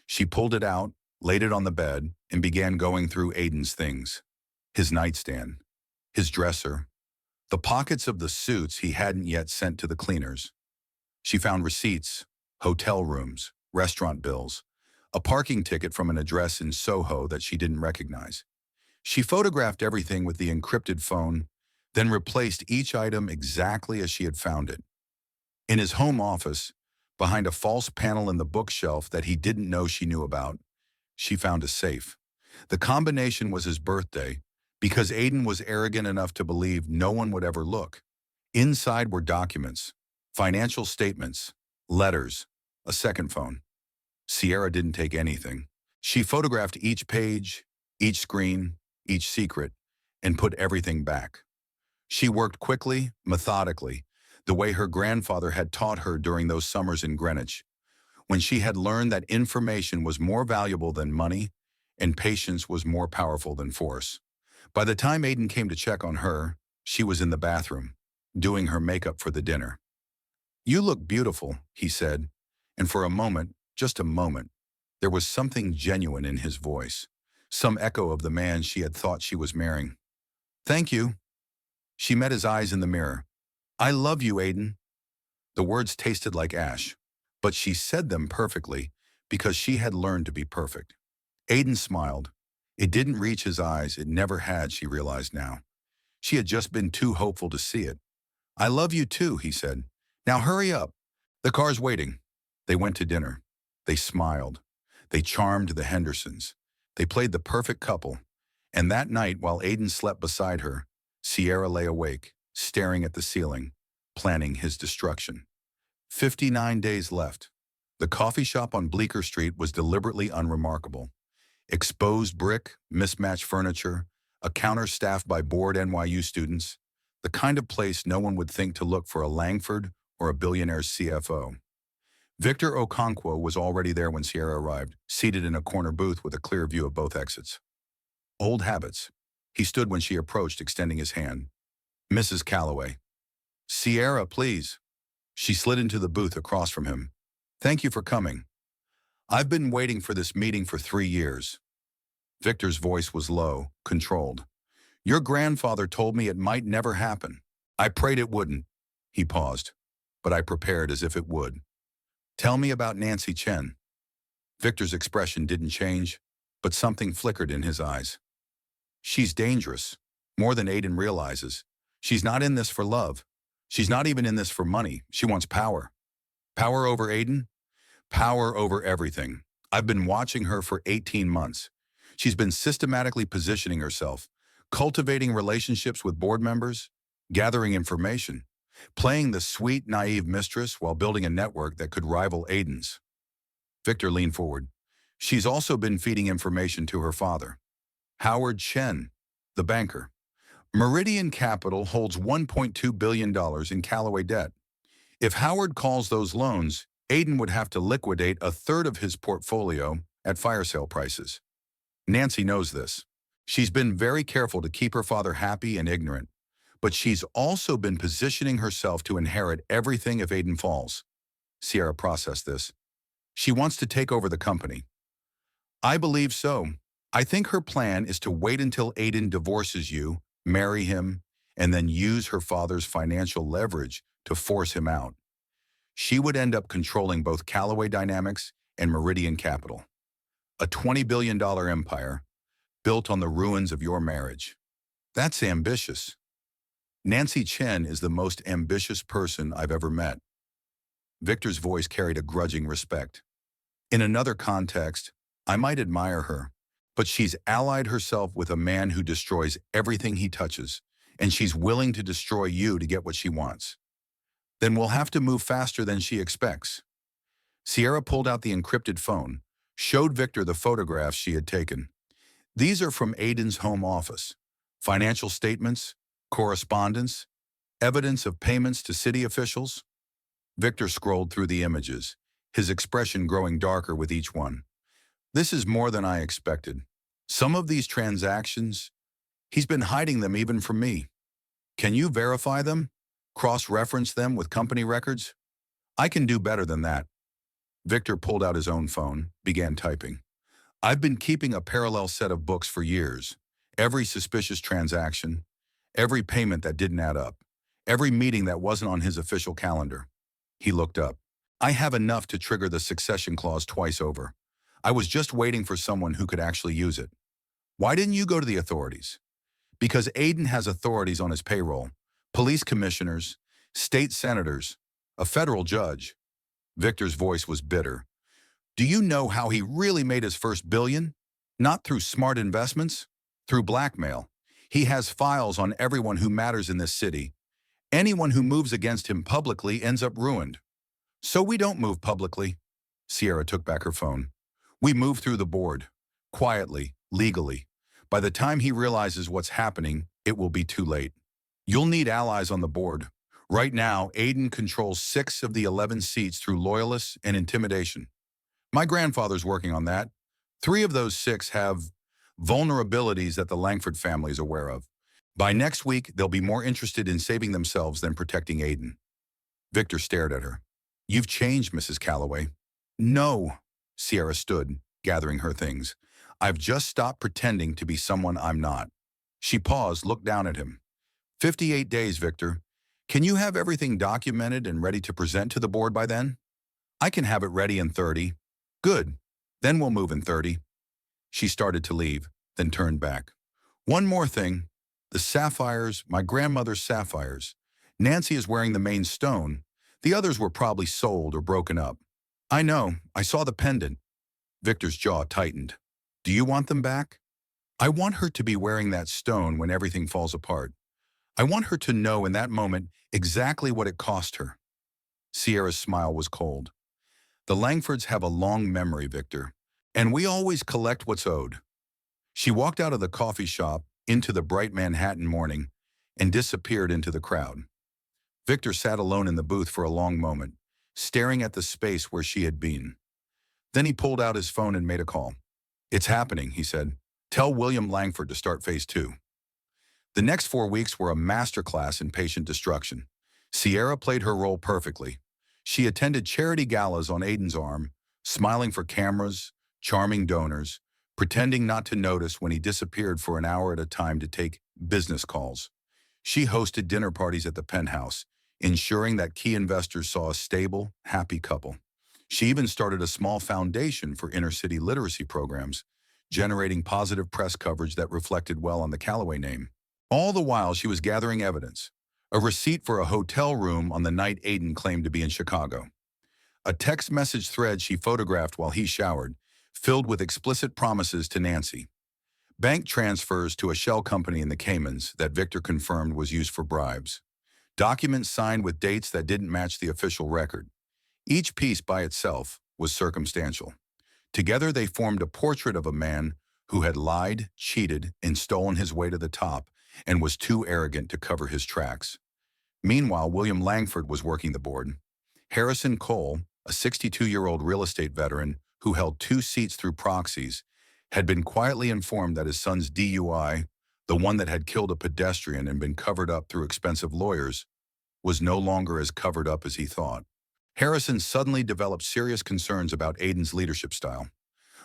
She pulled it out, laid it on the bed, and began going through Aiden's things. His nightstand, his dresser, the pockets of the suits he hadn't yet sent to the cleaners. She found receipts, hotel rooms, restaurant bills, a parking ticket from an address in Soho that she didn't recognize. She photographed everything with the encrypted phone, then replaced each item exactly as she had found it. In his home office, behind a false panel in the bookshelf that he didn't know she knew about, she found a safe. The combination was his birthday, because Aiden was arrogant enough to believe no one would ever look. Inside were documents, financial statements, letters, a second phone. Sierra didn't take anything. She photographed each page, each screen, each secret, and put everything back. She worked quickly, methodically, the way her grandfather had taught her during those summers in Greenwich, when she had learned that information was more valuable than money and patience was more powerful than force. By the time Aiden came to check on her, she was in the bathroom, doing her makeup for the dinner. You look beautiful, he said, and for a moment, just a moment, there was something genuine in his voice, some echo of the man she had thought she was marrying. Thank you. She met his eyes in the mirror. "I love you, Aiden." The words tasted like ash, but she said them perfectly because she had learned to be perfect. Aiden smiled. It didn't reach his eyes, it never had, she realized now. She had just been too hopeful to see it. "I love you too," he said. "Now hurry up. The car's waiting." They went to dinner. They smiled. They charmed the Hendersons. They played the perfect couple. And that night, while Aiden slept beside her, Sierra lay awake, staring at the ceiling, planning his destruction. 59 days left. The coffee shop on Bleecker Street was deliberately unremarkable. Exposed brick, mismatched furniture, a counter staffed by bored NYU students, the kind of place no one would think to look for a Langford or a billionaire's CFO. Victor Okonkwo was already there when Sierra arrived, seated in a corner booth with a clear view of both exits. Old habits. He stood when she approached, extending his hand. "Mrs. Calloway." "Sierra, please." She slid into the booth across from him. "Thank you for coming. I've been waiting for this meeting for 3 years." Victor's voice was low, controlled. "Your grandfather told me it might never happen. I prayed it wouldn't." He paused, "But I prepared as if it would. Tell me about Nancy Chen." Victor's expression didn't change, but something flickered in his eyes. "She's dangerous, more than Aiden realizes. She's not in this for love. She's not even in this for money. She wants power." "Power over Aiden?" "Power over everything. I've been watching her for 18 months. She's been systematically positioning herself, cultivating relationships with board members, gathering information, playing the sweet, naive mistress while building a network that could rival Aiden's." Victor leaned forward. "She's also been feeding information to her father, Howard Chen, the banker. Meridian Capital holds $1.2 billion in Callaway debt. If Howard calls those loans, Aiden would have to liquidate a third of his portfolio at fire sale prices. Nancy knows this. She's been very careful to keep her father happy and ignorant, but she's also been positioning herself to inherit everything if Aiden falls." Sierra processed this. "She wants to take over the company." "I believe so. I think her plan is to wait until Aiden divorces you, marry him, and then use her father's financial leverage to force him out. She would end up controlling both Callaway Dynamics and Meridian Capital. A $20 billion empire built on the ruins of your marriage. That's ambitious." "Nancy Chen is the most ambitious person I've ever met." Victor's voice carried a grudging respect. "In another context, I might admire her, but she's allied herself with a man who destroys everything he touches, and she's willing to destroy you to get what she wants. Then we'll have to move faster than she expects." Sierra pulled out the encrypted phone, showed Victor the photographs she had taken. "These are from Aiden's home office. Financial statements, correspondence, evidence of payments to city officials." Victor scrolled through the images, his expression growing darker with each one. "This is more than I expected. Some of these transactions, he's been hiding them even from me. Can you verify them? Cross-reference them with company records?" "I can do better than that." Victor pulled out his own phone, began typing. "I've been keeping a parallel set of books for years. Every suspicious transaction, every payment that didn't add up, every meeting that wasn't on his official calendar." He looked up. "I have enough to trigger the succession clause twice over. I was just waiting for someone who could actually use it." "Why didn't you go to the authorities?" "Because Aiden has authorities on his payroll. Police commissioners, state senators, a federal judge." Victor's voice was bitter. "Do you know how he really made his first billion? Not through smart investments, through blackmail. He has files on everyone who matters in this city. Anyone who moves against him publicly ends up ruined. So we don't move publicly." Sierra took back her phone. "We move through the board, quietly, legally. By the time he realizes what's happening, it will be too late. You'll need allies on the board. Right now, Aiden controls 6 of the 11 seats through loyalists and intimidation. My grandfather's working on that. 3 of those 6 have vulnerabilities that the Langford family is aware of. By next week, they'll be more interested in saving themselves than protecting Aiden." Victor stared at her. "You've changed, Mrs. Calloway." "No." Sierra stood, gathering her things. "I've just stopped pretending to be someone I'm not." She paused, looked down at him. 58 days, Victor. Can you have everything documented and ready to present to the board by then? I can have it ready in 30. Good. Then we'll move in 30. She started to leave, then turned back. One more thing. The sapphires, my grandmother's sapphires. Nancy is wearing the main stone. The others were probably sold or broken up. I know. I saw the pendant. Victor's jaw tightened. Do you want them back? I want her to be wearing that stone when everything falls apart. I want her to know in that moment exactly what it cost her. Sierra's smile was cold. The Langfords have a long memory, Victor, and we always collect what's owed. She walked out of the coffee shop into the bright Manhattan morning and disappeared into the crowd. Victor sat alone in the booth for a long moment, staring at the space where she had been. Then he pulled out his phone and made a call. It's happening, he said. Tell William Langford to start phase 2. The next 4 weeks were a masterclass in patient destruction. Sierra played her role perfectly. She attended charity galas on Aiden's arm, smiling for cameras, charming donors, pretending not to notice when he disappeared for an hour at a time to take business calls. She hosted dinner parties at the penthouse, ensuring that key investors saw a stable, happy couple. She even started a small foundation for inner-city literacy programs, generating positive press coverage that reflected well on the Callaway name. All the while, she was gathering evidence. A receipt for a hotel room on the night Aiden claimed to be in Chicago. A text message thread she photographed while he showered, filled with explicit promises to Nancy. Bank transfers to a shell company in the Caymans that Victor confirmed was used for bribes. Documents signed with dates that didn't match the official record. Each piece by itself was circumstantial. Together they formed a portrait of a man who had lied, cheated, and stolen his way to the top and was too arrogant to cover his tracks. Meanwhile, William Langford was working the board. Harrison Cole, a 62-year-old real estate veteran who held 2 seats through proxies, had been quietly informed that his son's DUI, the one that had killed a pedestrian and been covered up through expensive lawyers, was no longer as covered up as he thought. Harrison suddenly developed serious concerns about Aiden's leadership style.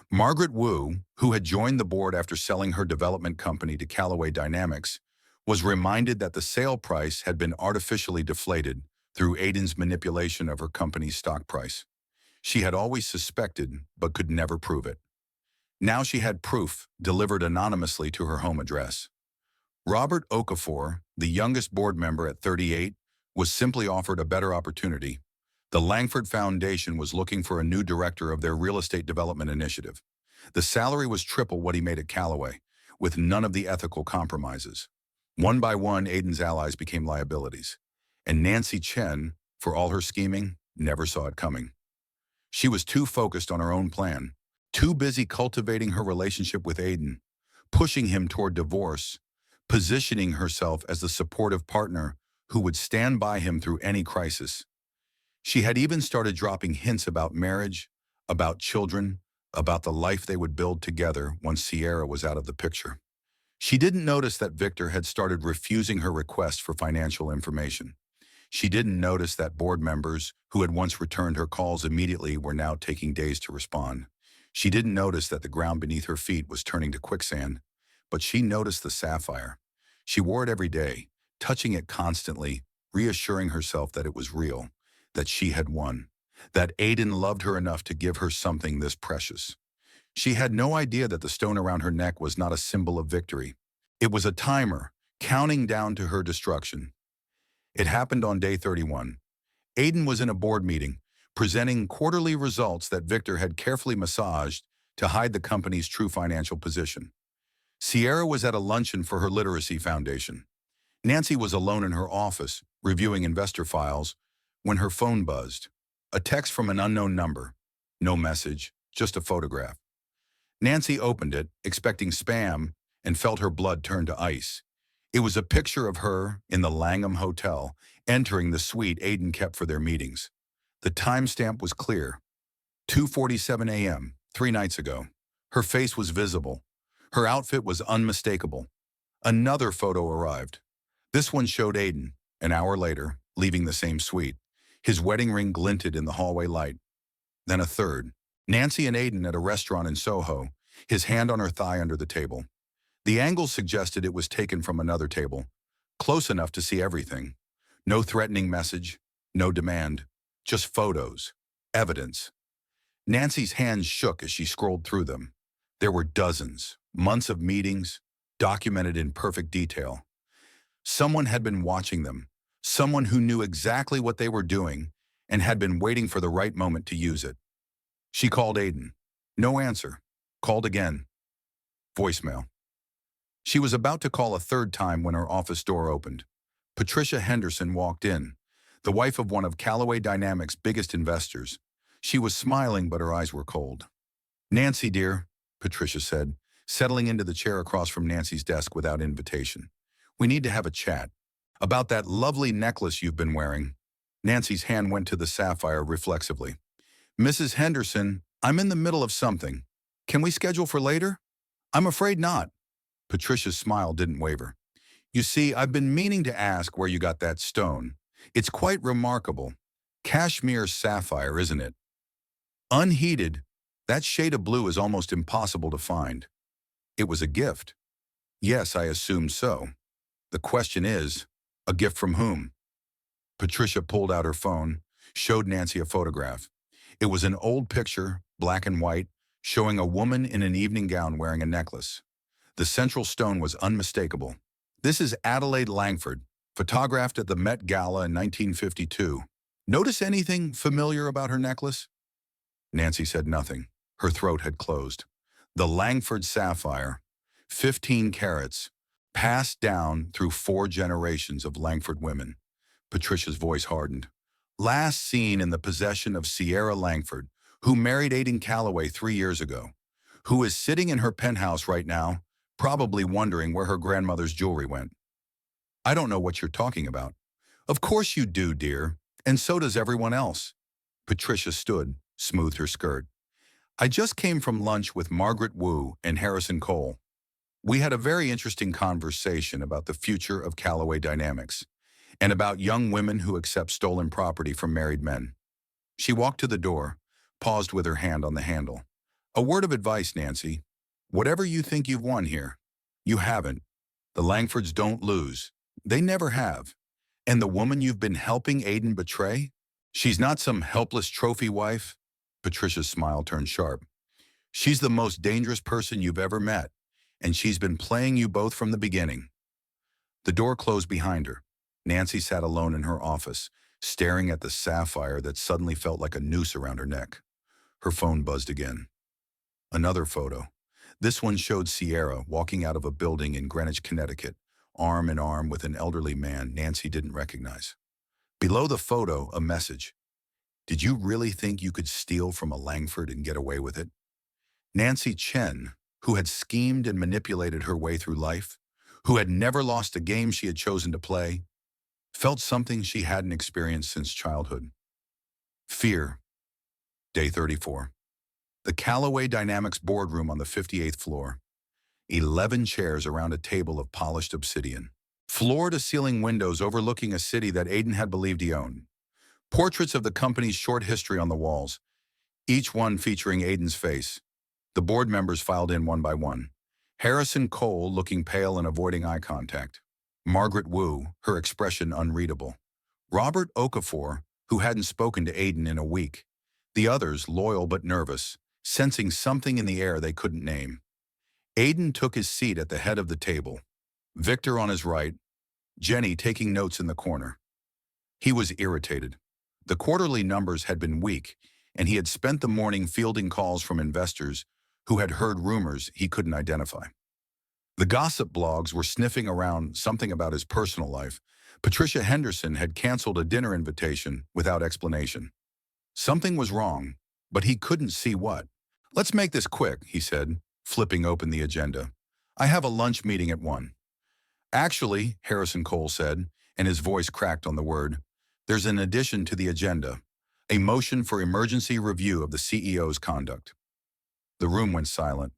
Margaret Wu, who had joined the board after selling her development company to Callaway Dynamics, was reminded that the sale price had been artificially deflated through Aiden's manipulation of her company's stock price. She had always suspected, but could never prove it. Now she had proof, delivered anonymously to her home address. Robert Okafor, the youngest board member at 38, was simply offered a better opportunity. The Langford Foundation was looking for a new director of their real estate development initiative. The salary was triple what he made at Callaway, with none of the ethical compromises. One by one, Aiden's allies became liabilities. And Nancy Chen, for all her scheming, never saw it coming. She was too focused on her own plan, too busy cultivating her relationship with Aiden, pushing him toward divorce, positioning herself as the supportive partner who would stand by him through any crisis. She had even started dropping hints about marriage, about children, about the life they would build together once Sierra was out of the picture. She didn't notice that Victor had started refusing her request for financial information. She didn't notice that board members who had once returned her calls immediately were now taking days to respond. She didn't notice that the ground beneath her feet was turning to quicksand, but she noticed the sapphire. She wore it every day, touching it constantly, reassuring herself that it was real, that she had won, that Aiden loved her enough to give her something this precious. She had no idea that the stone around her neck was not a symbol of victory. It was a timer, counting down to her destruction. It happened on day 31. Aiden was in a board meeting, presenting quarterly results that Victor had carefully massaged to hide the company's true financial position. Sierra was at a luncheon for her literacy foundation. Nancy was alone in her office, reviewing investor files, when her phone buzzed. A text from an unknown number. No message, just a photograph. Nancy opened it, expecting spam, and felt her blood turn to ice. It was a picture of her in the Langham Hotel, entering the suite Aiden kept for their meetings. The timestamp was clear. 2:47 a.m., 3 nights ago. Her face was visible. Her outfit was unmistakable. Another photo arrived. This one showed Aiden, an hour later, leaving the same suite. His wedding ring glinted in the hallway light. Then a third. Nancy and Aiden at a restaurant in Soho, his hand on her thigh under the table. The angle suggested it was taken from another table, close enough to see everything. No threatening message, no demand, just photos, evidence. Nancy's hands shook as she scrolled through them. There were dozens, months of meetings, documented in perfect detail. Someone had been watching them, someone who knew exactly what they were doing and had been waiting for the right moment to use it. She called Aiden. No answer. Called again. Voicemail. She was about to call a third time when her office door opened. Patricia Henderson walked in, the wife of one of Callaway Dynamics' biggest investors. She was smiling, but her eyes were cold. "Nancy, dear," Patricia said, settling into the chair across from Nancy's desk without invitation. "We need to have a chat. About that lovely necklace you've been wearing." Nancy's hand went to the sapphire reflexively. "Mrs. Henderson, I'm in the middle of something. Can we schedule for later?" "I'm afraid not." Patricia's smile didn't waver. "You see, I've been meaning to ask where you got that stone. It's quite remarkable. Cashmere sapphire, isn't it? Unheated, that shade of blue is almost impossible to find. It was a gift." "Yes, I assume so. The question is, a gift from whom?" Patricia pulled out her phone, showed Nancy a photograph. It was an old picture, black and white, showing a woman in an evening gown wearing a necklace. The central stone was unmistakable. "This is Adelaide Langford, photographed at the Met Gala in 1952. Notice anything familiar about her necklace?" Nancy said nothing. Her throat had closed. The Langford sapphire, 15 carats, passed down through 4 generations of Langford women. Patricia's voice hardened. "Last seen in the possession of Sierra Langford, who married Aiden Callaway 3 years ago, who is sitting in her penthouse right now, probably wondering where her grandmother's jewelry went." "I don't know what you're talking about." "Of course you do, dear, and so does everyone else." Patricia stood, smoothed her skirt. "I just came from lunch with Margaret Wu and Harrison Cole. We had a very interesting conversation about the future of Callaway Dynamics and about young women who accept stolen property from married men." She walked to the door, paused with her hand on the handle. "A word of advice, Nancy. Whatever you think you've won here, you haven't. The Langfords don't lose. They never have. And the woman you've been helping Aiden betray? She's not some helpless trophy wife." Patricia's smile turned sharp. "She's the most dangerous person you've ever met, and she's been playing you both from the beginning." The door closed behind her. Nancy sat alone in her office, staring at the sapphire that suddenly felt like a noose around her neck. Her phone buzzed again. Another photo. This one showed Sierra walking out of a building in Greenwich, Connecticut, arm in arm with an elderly man Nancy didn't recognize. Below the photo, a message. "Did you really think you could steal from a Langford and get away with it?" Nancy Chen, who had schemed and manipulated her way through life, who had never lost a game she had chosen to play, felt something she hadn't experienced since childhood. Fear. Day 34. The Callaway Dynamics boardroom on the 58th floor. 11 chairs around a table of polished obsidian. Floor-to-ceiling windows overlooking a city that Aiden had believed he owned. Portraits of the company's short history on the walls, each one featuring Aiden's face. The board members filed in one by one. Harrison Cole looking pale and avoiding eye contact. Margaret Wu, her expression unreadable. Robert Okafor, who hadn't spoken to Aiden in a week. The others loyal but nervous, sensing something in the air they couldn't name. Aiden took his seat at the head of the table. Victor on his right, Jenny taking notes in the corner. He was irritated. The quarterly numbers had been weak, and he had spent the morning fielding calls from investors who had heard rumors he couldn't identify. The gossip blogs were sniffing around something about his personal life. Patricia Henderson had canceled a dinner invitation without explanation. Something was wrong, but he couldn't see what. "Let's make this quick," he said, flipping open the agenda. "I have a lunch meeting at 1. "Actually," Harrison Cole said, and his voice cracked on the word, "there's an addition to the agenda, a motion for emergency review of the CEO's conduct." The room went silent.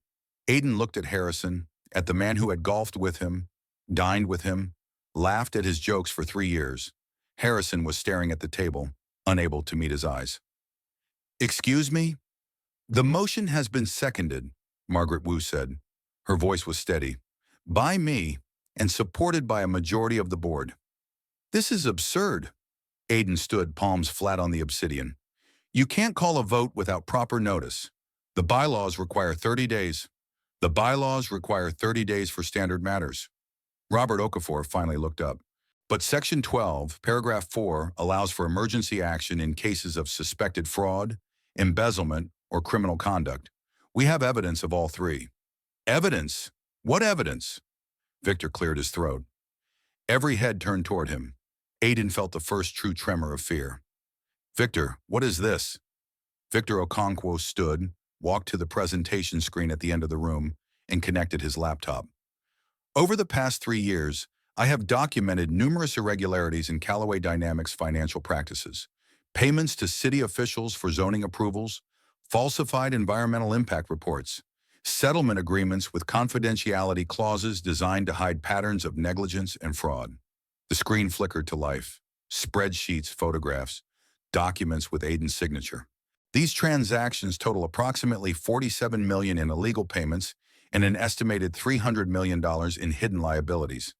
Aiden looked at Harrison, at the man who had golfed with him, dined with him, laughed at his jokes for 3 years. Harrison was staring at the table, unable to meet his eyes. "Excuse me?" "The motion has been seconded," Margaret Wu said. Her voice was steady. "By me, and supported by a majority of the board. This is absurd. Aiden stood, palms flat on the obsidian. You can't call a vote without proper notice. The bylaws require 30 days. The bylaws require 30 days for standard matters. Robert Okafor finally looked up. But Section 12, Paragraph 4, allows for emergency action in cases of suspected fraud, embezzlement, or criminal conduct. We have evidence of all three. Evidence? What evidence? Victor cleared his throat. Every head turned toward him. Aiden felt the first true tremor of fear. Victor, what is this? Victor Okonkwo stood, walked to the presentation screen at the end of the room, and connected his laptop. Over the past 3 years, I have documented numerous irregularities in Callaway Dynamics' financial practices. Payments to city officials for zoning approvals, falsified environmental impact reports, settlement agreements with confidentiality clauses designed to hide patterns of negligence and fraud. The screen flickered to life. Spreadsheets, photographs, documents with Aiden's signature. These transactions total approximately $47 million in illegal payments and an estimated $300 million in hidden liabilities.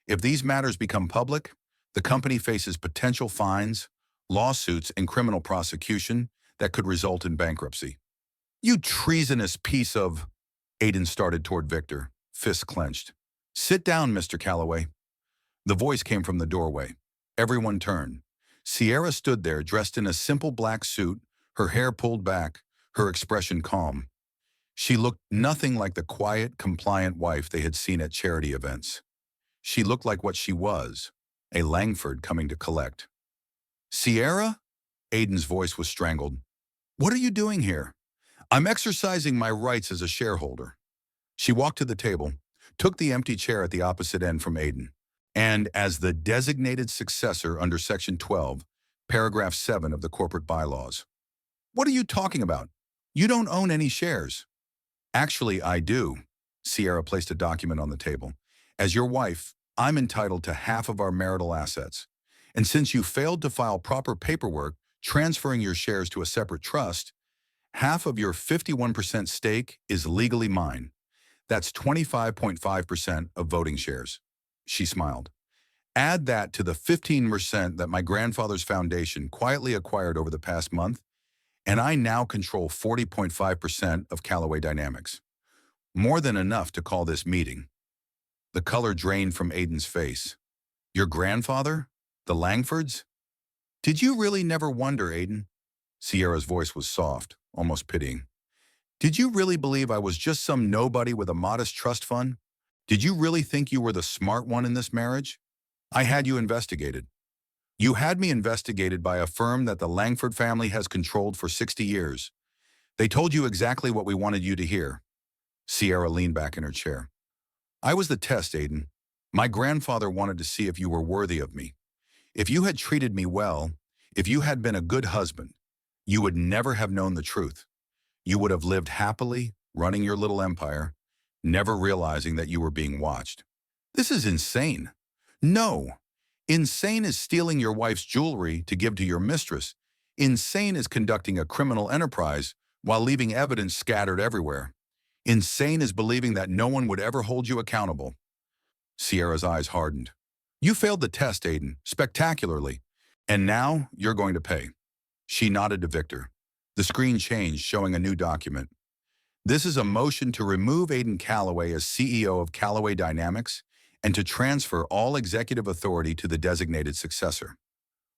If these matters become public, the company faces potential fines, lawsuits, and criminal prosecution that could result in bankruptcy. You treasonous piece of... Aiden started toward Victor, fists clenched. Sit down, Mr. Callaway. The voice came from the doorway. Everyone turned. Sierra stood there dressed in a simple black suit, her hair pulled back, her expression calm. She looked nothing like the quiet, compliant wife they had seen at charity events. She looked like what she was, a Langford coming to collect. Sierra? Aiden's voice was strangled. What are you doing here? I'm exercising my rights as a shareholder. She walked to the table, took the empty chair at the opposite end from Aiden, and as the designated successor under Section 12, Paragraph 7 of the corporate bylaws. What are you talking about? You don't own any shares. Actually, I do. Sierra placed a document on the table. As your wife, I'm entitled to half of our marital assets. And since you failed to file proper paperwork transferring your shares to a separate trust, half of your 51% stake is legally mine. That's 25.5% of voting shares. She smiled. Add that to the 15% that my grandfather's foundation quietly acquired over the past month, and I now control 40.5% of Callaway Dynamics. More than enough to call this meeting. The color drained from Aiden's face. Your grandfather? The Langfords? Did you really never wonder, Aiden? Sierra's voice was soft, almost pitying. Did you really believe I was just some nobody with a modest trust fund? Did you really think you were the smart one in this marriage? I had you investigated. You had me investigated by a firm that the Langford family has controlled for 60 years. They told you exactly what we wanted you to hear. Sierra leaned back in her chair. I was the test, Aiden. My grandfather wanted to see if you were worthy of me. If you had treated me well, if you had been a good husband, you would never have known the truth. You would have lived happily, running your little empire, never realizing that you were being watched. This is insane. No. Insane is stealing your wife's jewelry to give to your mistress. Insane is conducting a criminal enterprise while leaving evidence scattered everywhere. Insane is believing that no one would ever hold you accountable. Sierra's eyes hardened. You failed the test, Aiden, spectacularly. And now you're going to pay. She nodded to Victor. The screen changed, showing a new document. This is a motion to remove Aiden Callaway as CEO of Callaway Dynamics and to transfer all executive authority to the designated successor.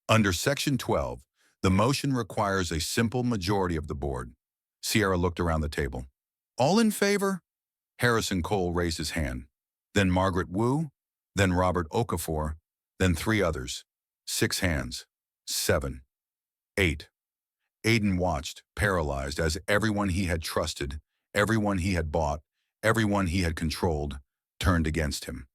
Under Section 12, the motion requires a simple majority of the board. Sierra looked around the table. All in favor? Harrison Cole raised his hand. Then Margaret Wu, then Robert Okafor, then 3 others. 6 hands. 7. 8. Aiden watched, paralyzed, as everyone he had trusted, everyone he had bought, everyone he had controlled, turned against him.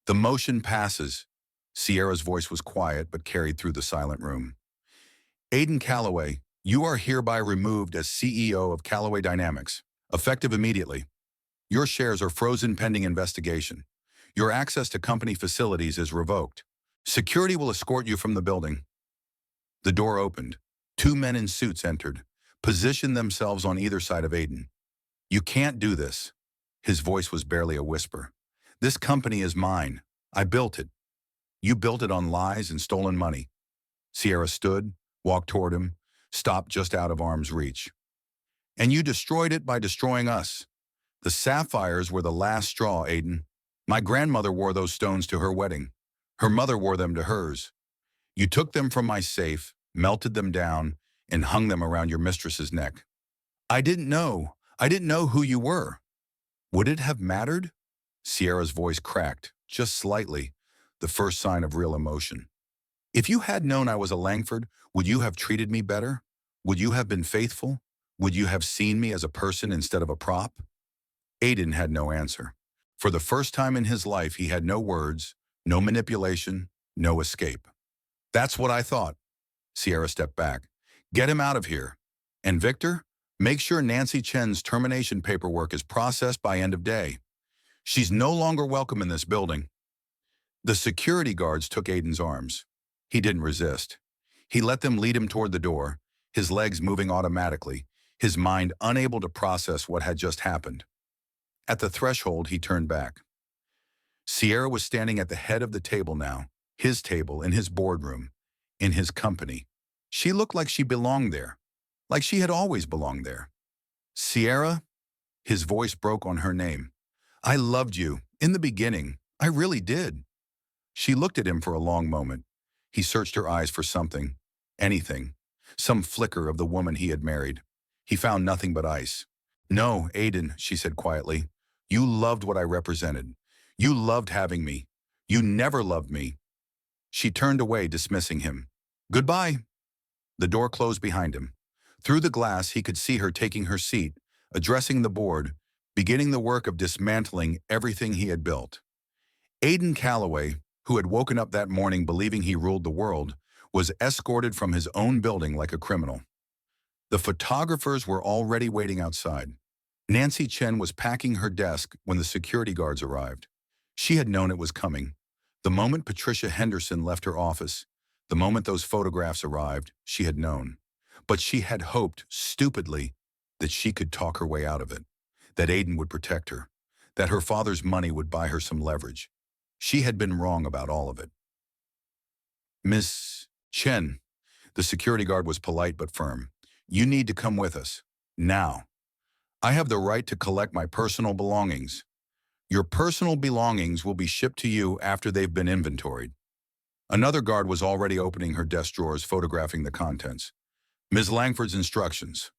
The motion passes. Sierra's voice was quiet but carried through the silent room. Aiden Callaway, you are hereby removed as CEO of Callaway Dynamics, effective immediately. Your shares are frozen pending investigation. Your access to company facilities is revoked. Security will escort you from the building. The door opened. 2 men in suits entered, positioned themselves on either side of Aiden. You can't do this. His voice was barely a whisper. This company is mine. I built it. You built it on lies and stolen money. Sierra stood, walked toward him, stopped just out of arm's reach. And you destroyed it by destroying us. The sapphires were the last straw, Aiden. My grandmother wore those stones to her wedding. Her mother wore them to hers. You took them from my safe, melted them down, and hung them around your mistress's neck. I didn't know. I didn't know who you were. Would it have mattered? Sierra's voice cracked, just slightly, the first sign of real emotion. If you had known I was a Langford, would you have treated me better? Would you have been faithful? Would you have seen me as a person instead of a prop? Aiden had no answer. For the first time in his life, he had no words, no manipulation, no escape. That's what I thought. Sierra stepped back. Get him out of here. And Victor, make sure Nancy Chen's termination paperwork is processed by end of day. She's no longer welcome in this building. The security guards took Aiden's arms. He didn't resist. He let them lead him toward the door, his legs moving automatically, his mind unable to process what had just happened. At the threshold, he turned back. Sierra was standing at the head of the table now, his table in his boardroom, in his company. She looked like she belonged there, like she had always belonged there. Sierra, his voice broke on her name. I loved you, in the beginning. I really did. She looked at him for a long moment. He searched her eyes for something, anything, some flicker of the woman he had married. He found nothing but ice. No, Aiden, she said quietly. You loved what I represented. You loved having me. You never loved me. She turned away, dismissing him. Goodbye. The door closed behind him. Through the glass, he could see her taking her seat, addressing the board, beginning the work of dismantling everything he had built. Aiden Calloway, who had woken up that morning believing he ruled the world, was escorted from his own building like a criminal. The photographers were already waiting outside. Nancy Chen was packing her desk when the security guards arrived. She had known it was coming. The moment Patricia Henderson left her office, the moment those photographs arrived, she had known. But she had hoped, stupidly, that she could talk her way out of it, that Aiden would protect her, that her father's money would buy her some leverage. She had been wrong about all of it. Miss Chen, the security guard was polite but firm. You need to come with us. Now. I have the right to collect my personal belongings. Your personal belongings will be shipped to you after they've been inventoried. Another guard was already opening her desk drawers, photographing the contents. Ms. Langford's instructions.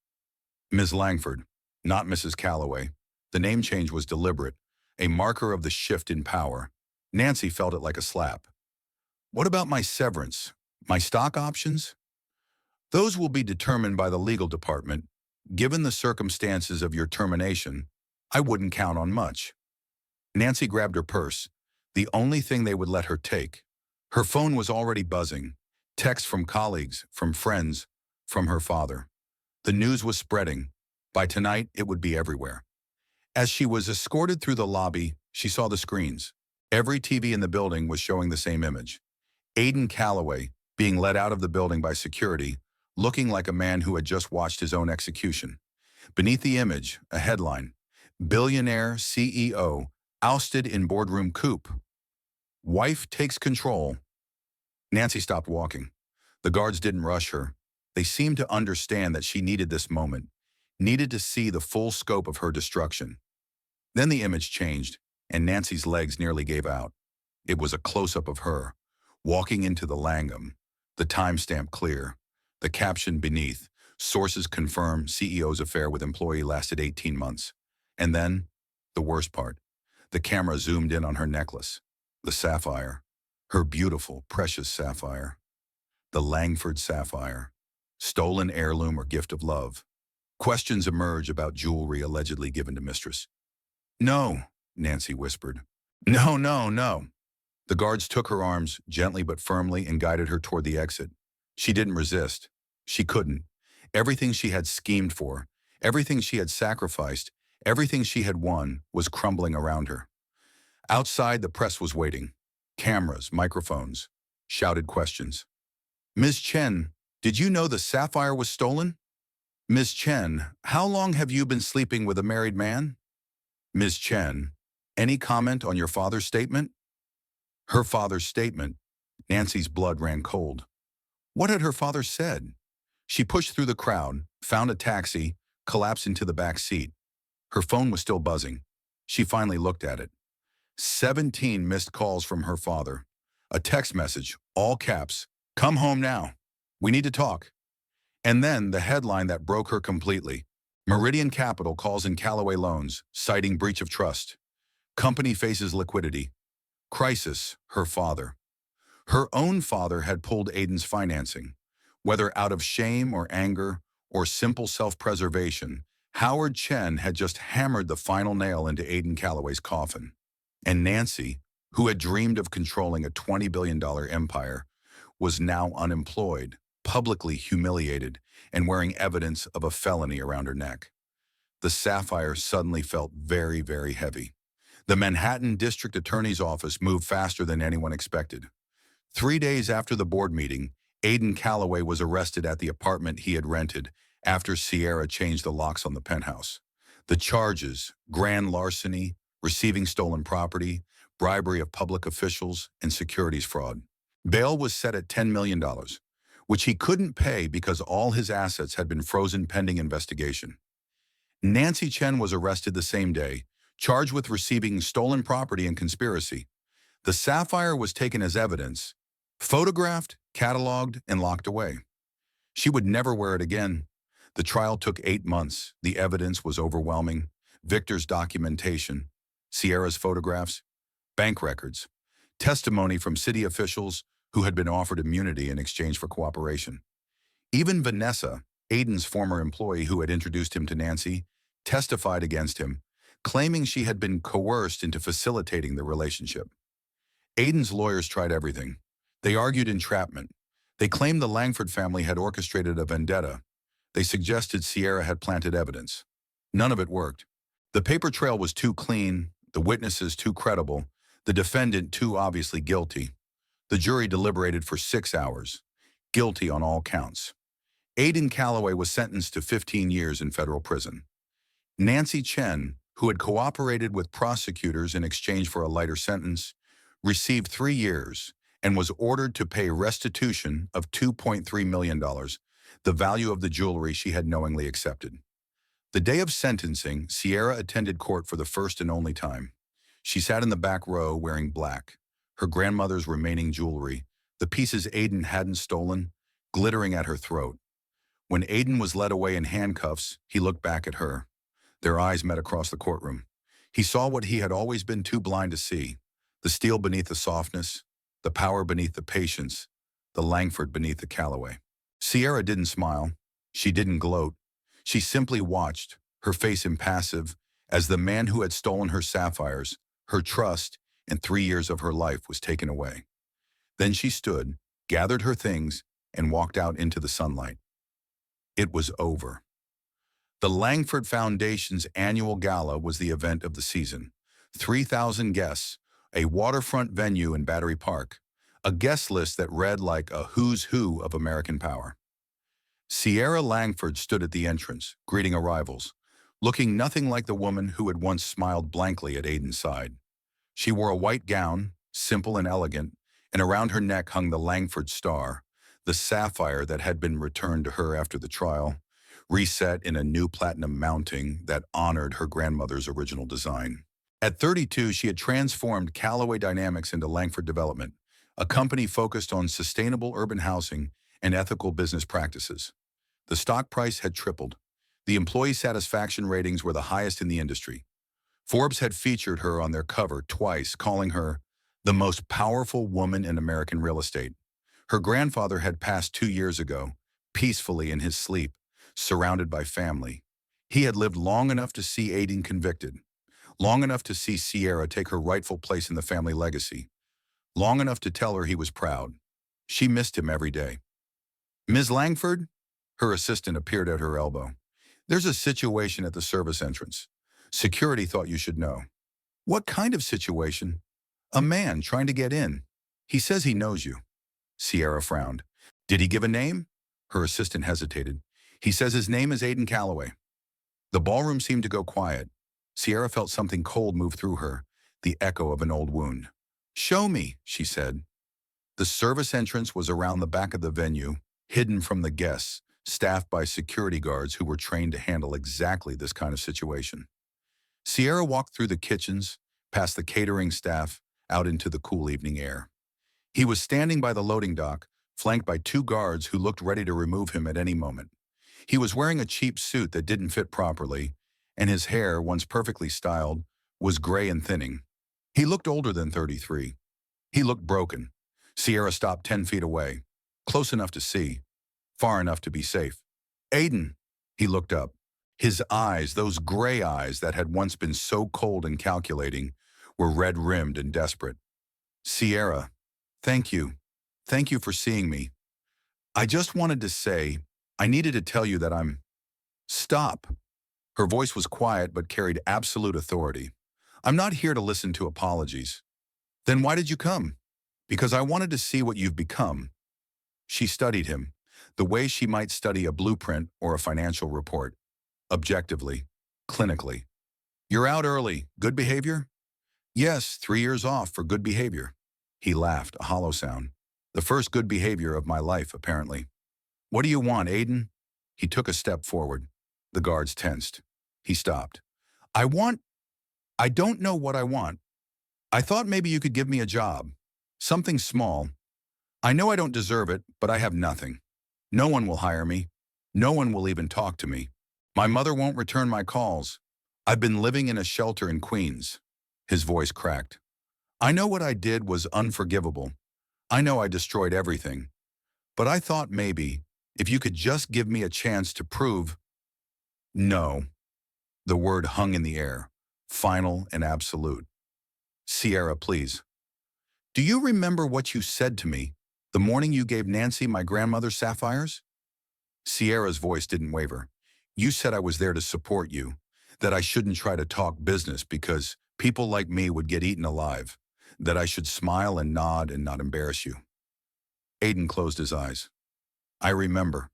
Ms. Langford, not Mrs. Calloway. The name change was deliberate, a marker of the shift in power. Nancy felt it like a slap. What about my severance? My stock options? Those will be determined by the legal department. Given the circumstances of your termination, I wouldn't count on much. Nancy grabbed her purse, the only thing they would let her take. Her phone was already buzzing. Texts from colleagues, from friends, from her father. The news was spreading. By tonight, it would be everywhere. As she was escorted through the lobby, she saw the screens. Every TV in the building was showing the same image. Aiden Calloway, being led out of the building by security, looking like a man who had just watched his own execution. Beneath the image, a headline, Billionaire CEO ousted in boardroom coup. Wife takes control. Nancy stopped walking. The guards didn't rush her. They seemed to understand that she needed this moment, needed to see the full scope of her destruction. Then the image changed, and Nancy's legs nearly gave out. It was a close-up of her, walking into the Langham, the timestamp clear, the caption beneath, sources confirm CEO's affair with employee lasted 18 months. And then, the worst part, the camera zoomed in on her necklace, the sapphire, her beautiful, precious sapphire, the Langford sapphire, stolen heirloom or gift of love. Questions emerge about jewelry allegedly given to Mistress. No, Nancy whispered. No, no, no. The guards took her arms gently but firmly and guided her toward the exit. She didn't resist. She couldn't. Everything she had schemed for, everything she had sacrificed, everything she had won was crumbling around her. Outside, the press was waiting. Cameras, microphones, shouted questions. Ms. Chen, did you know the sapphire was stolen? Ms. Chen, how long have you been sleeping with a married man? Ms. Chen, Any comment on your father's statement? Her father's statement. Nancy's blood ran cold. What had her father said? She pushed through the crowd, found a taxi, collapsed into the back seat. Her phone was still buzzing. She finally looked at it. 17 missed calls from her father. A text message, all caps, "Come home now. We need to talk." And then the headline that broke her completely. Meridian Capital calls in Callaway loans, citing breach of trust. Company faces liquidity. Crisis, her father. Her own father had pulled Aiden's financing. Whether out of shame or anger or simple self-preservation, Howard Chen had just hammered the final nail into Aiden Callaway's coffin. And Nancy, who had dreamed of controlling a $20 billion empire, was now unemployed, publicly humiliated, and wearing evidence of a felony around her neck. The sapphire suddenly felt very, very heavy. The Manhattan District Attorney's Office moved faster than anyone expected. 3 days after the board meeting, Aiden Callaway was arrested at the apartment he had rented after Sierra changed the locks on the penthouse. The charges, grand larceny, receiving stolen property, bribery of public officials, and securities fraud. Bail was set at $10 million, which he couldn't pay because all his assets had been frozen pending investigation. Nancy Chen was arrested the same day, charged with receiving stolen property and conspiracy. The sapphire was taken as evidence, photographed, cataloged, and locked away. She would never wear it again. The trial took 8 months. The evidence was overwhelming. Victor's documentation, Sierra's photographs, bank records, testimony from city officials who had been offered immunity in exchange for cooperation. Even Vanessa, Aiden's former employee who had introduced him to Nancy, testified against him, claiming she had been coerced into facilitating the relationship. Aiden's lawyers tried everything. They argued entrapment. They claimed the Langford family had orchestrated a vendetta. They suggested Sierra had planted evidence. None of it worked. The paper trail was too clean, the witnesses too credible, the defendant too obviously guilty. The jury deliberated for 6 hours. Guilty on all counts. Aiden Callaway was sentenced to 15 years in federal prison. Nancy Chen, who had cooperated with prosecutors in exchange for a lighter sentence, received 3 years and was ordered to pay restitution of $2.3 million, the value of the jewelry she had knowingly accepted. The day of sentencing, Sierra attended court for the first and only time. She sat in the back row wearing black, her grandmother's remaining jewelry, the pieces Aiden hadn't stolen, glittering at her throat. When Aiden was led away in handcuffs, he looked back at her. Their eyes met across the courtroom. He saw what he had always been too blind to see, the steel beneath the softness, the power beneath the patience, the Langford beneath the Callaway. Sierra didn't smile. She didn't gloat. She simply watched, her face impassive, as the man who had stolen her sapphires, her trust, and 3 years of her life was taken away. Then she stood, gathered her things, and walked out into the sunlight. It was over. The Langford Foundation's annual gala was the event of the season. 3,000 guests, a waterfront venue in Battery Park, a guest list that read like a who's who of American power. Sierra Langford stood at the entrance, greeting arrivals, looking nothing like the woman who had once smiled blankly at Aiden's side. She wore a white gown, simple and elegant, and around her neck hung the Langford star, the sapphire that had been returned to her after the trial, reset in a new platinum mounting that honored her grandmother's original design. At 32, she had transformed Callaway Dynamics into Langford Development, a company focused on sustainable urban housing and ethical business practices. The stock price had tripled. The employee satisfaction ratings were the highest in the industry. Forbes had featured her on their cover twice, calling her the most powerful woman in American real estate. Her grandfather had passed 2 years ago, peacefully in his sleep, surrounded by family. He had lived long enough to see Aiden convicted, long enough to see Sierra take her rightful place in the family legacy, long enough to tell her he was proud. She missed him every day. "Ms. Langford?" Her assistant appeared at her elbow. "There's a situation at the service entrance. Security thought you should know." "What kind of situation?" "A man trying to get in. He says he knows you." Sierra frowned. "Did he give a name?" Her assistant hesitated. "He says his name is Aiden Callaway." The ballroom seemed to go quiet. Sierra felt something cold move through her, the echo of an old wound. "Show me," she said. The service entrance was around the back of the venue, hidden from the guests, staffed by security guards who were trained to handle exactly this kind of situation. Sierra walked through the kitchens, past the catering staff, out into the cool evening air. He was standing by the loading dock, flanked by two guards who looked ready to remove him at any moment. He was wearing a cheap suit that didn't fit properly, and his hair, once perfectly styled, was gray and thinning. He looked older than 33. He looked broken. Sierra stopped 10 feet away, close enough to see, far enough to be safe. "Aiden!" He looked up. His eyes, those gray eyes that had once been so cold and calculating, were red-rimmed and desperate. "Sierra, thank you. Thank you for seeing me. I just wanted to say, I needed to tell you that I'm—" "Stop." Her voice was quiet but carried absolute authority. "I'm not here to listen to apologies." "Then why did you come?" "Because I wanted to see what you've become." She studied him, the way she might study a blueprint or a financial report. Objectively, clinically. "You're out early. Good behavior?" "Yes, 3 years off for good behavior." He laughed, a hollow sound. "The first good behavior of my life, apparently." "What do you want, Aiden?" He took a step forward. The guards tensed. He stopped. I don't know what I want. I thought maybe you could give me a job. Something small. I know I don't deserve it, but I have nothing. No one will hire me. No one will even talk to me. My mother won't return my calls. I've been living in a shelter in Queens." His voice cracked. "I know what I did was unforgivable. I know I destroyed everything. But I thought maybe, if you could just give me a chance to prove—" "No." The word hung in the air, final and absolute. "Sierra, please. Do you remember what you said to me the morning you gave Nancy my grandmother's sapphires?" Sierra's voice didn't waver. "You said I was there to support you, that I shouldn't try to talk business because people like me would get eaten alive, that I should smile and nod and not embarrass you." Aiden closed his eyes. "I remember.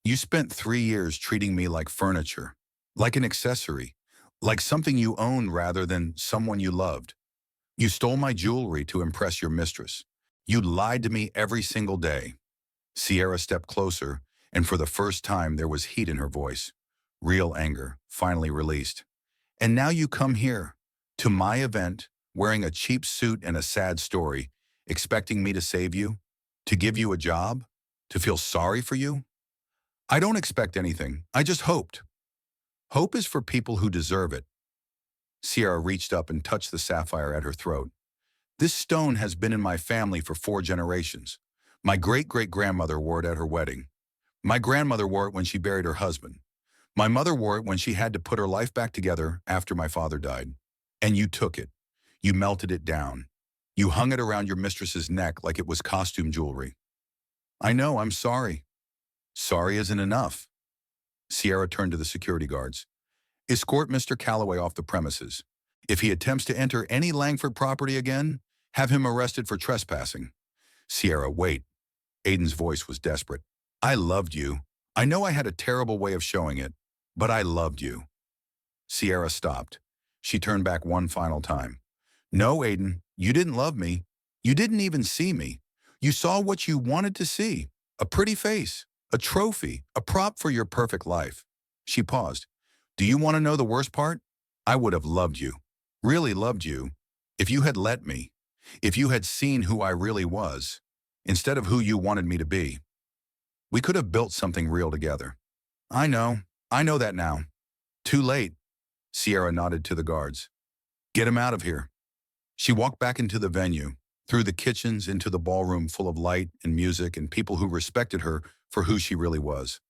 You spent 3 years treating me like furniture, like an accessory, like something you owned rather than someone you loved. You stole my jewelry to impress your mistress. You lied to me every single day." Sierra stepped closer, and for the first time there was heat in her voice. Real anger, finally released. "And now you come here, to my event, wearing a cheap suit and a sad story, expecting me to save you? To give you a job? To feel sorry for you? I don't expect anything. I just hoped. Hope is for people who deserve it." Sierra reached up and touched the sapphire at her throat. "This stone has been in my family for 4 generations. My great-great-grandmother wore it at her wedding. My grandmother wore it when she buried her husband. My mother wore it when she had to put her life back together after my father died. And you took it. You melted it down. You hung it around your mistress's neck like it was costume jewelry. I know, I'm sorry." "Sorry isn't enough." Sierra turned to the security guards. "Escort Mr. Calloway off the premises. If he attempts to enter any Langford property again, have him arrested for trespassing." "Sierra, wait." Aiden's voice was desperate. "I loved you. I know I had a terrible way of showing it, but I loved you." Sierra stopped. She turned back one final time. "No, Aiden, you didn't love me. You didn't even see me. You saw what you wanted to see. A pretty face, a trophy, a prop for your perfect life." She paused. "Do you want to know the worst part? I would have loved you, really loved you, if you had let me, if you had seen who I really was, instead of who you wanted me to be. We could have built something real together." I know that now." "Too late." Sierra nodded to the guards. "Get him out of here." She walked back into the venue, through the kitchens into the ballroom full of light and music and people who respected her for who she really was.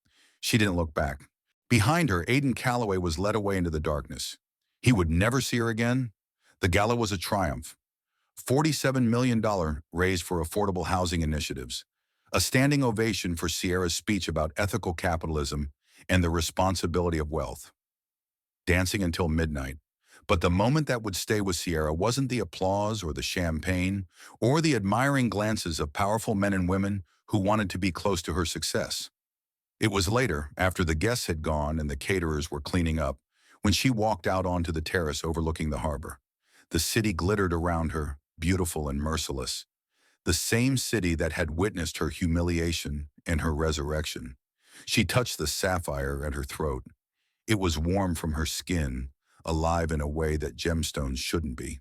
She didn't look back. Behind her, Aiden Calloway was led away into the darkness. He would never see her again. The gala was a triumph. $47 million raised for affordable housing initiatives. A standing ovation for Sierra's speech about ethical capitalism and the responsibility of wealth. Dancing until midnight. But the moment that would stay with Sierra wasn't the applause or the champagne or the admiring glances of powerful men and women who wanted to be close to her success. It was later, after the guests had gone and the caterers were cleaning up, when she walked out onto the terrace overlooking the harbor. The city glittered around her, beautiful and merciless. The same city that had witnessed her humiliation and her resurrection. She touched the sapphire at her throat. It was warm from her skin, alive in a way that gemstones shouldn't be.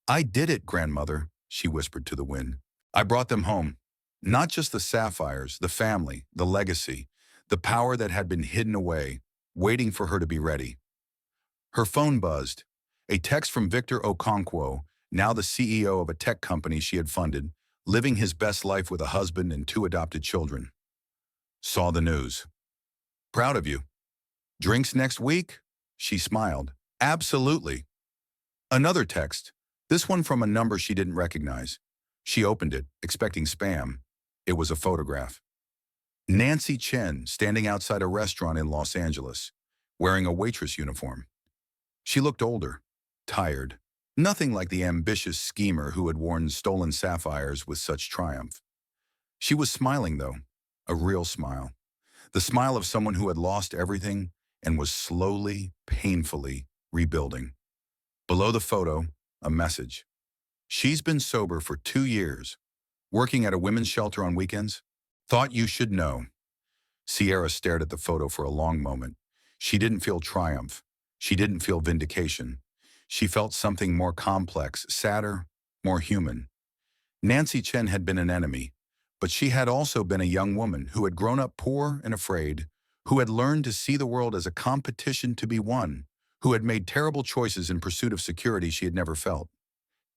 "I did it, grandmother," she whispered to the wind. "I brought them home. Not just the sapphires, the family, the legacy, the power that had been hidden away, waiting for her to be ready." Her phone buzzed. A text from Victor Okonkwo, now the CEO of a tech company she had funded, living his best life with a husband and 2 adopted children. "Saw the news. Proud of you. Drinks next week?" She smiled. "Absolutely." Another text, this one from a number she didn't recognize. She opened it, expecting spam. It was a photograph. Nancy Chen standing outside a restaurant in Los Angeles, wearing a waitress uniform. She looked older, tired, nothing like the ambitious schemer who had worn stolen sapphires with such triumph. She was smiling, though, a real smile. The smile of someone who had lost everything and was slowly, painfully rebuilding. Below the photo, a message. "She's been sober for 2 years, working at a women's shelter on weekends. Thought you should know." Sierra stared at the photo for a long moment. She didn't feel triumph. She didn't feel vindication. She felt something more complex, sadder, more human. Nancy Chen had been an enemy, but she had also been a young woman who had grown up poor and afraid, who had learned to see the world as a competition to be won, who had made terrible choices in pursuit of security she had never felt.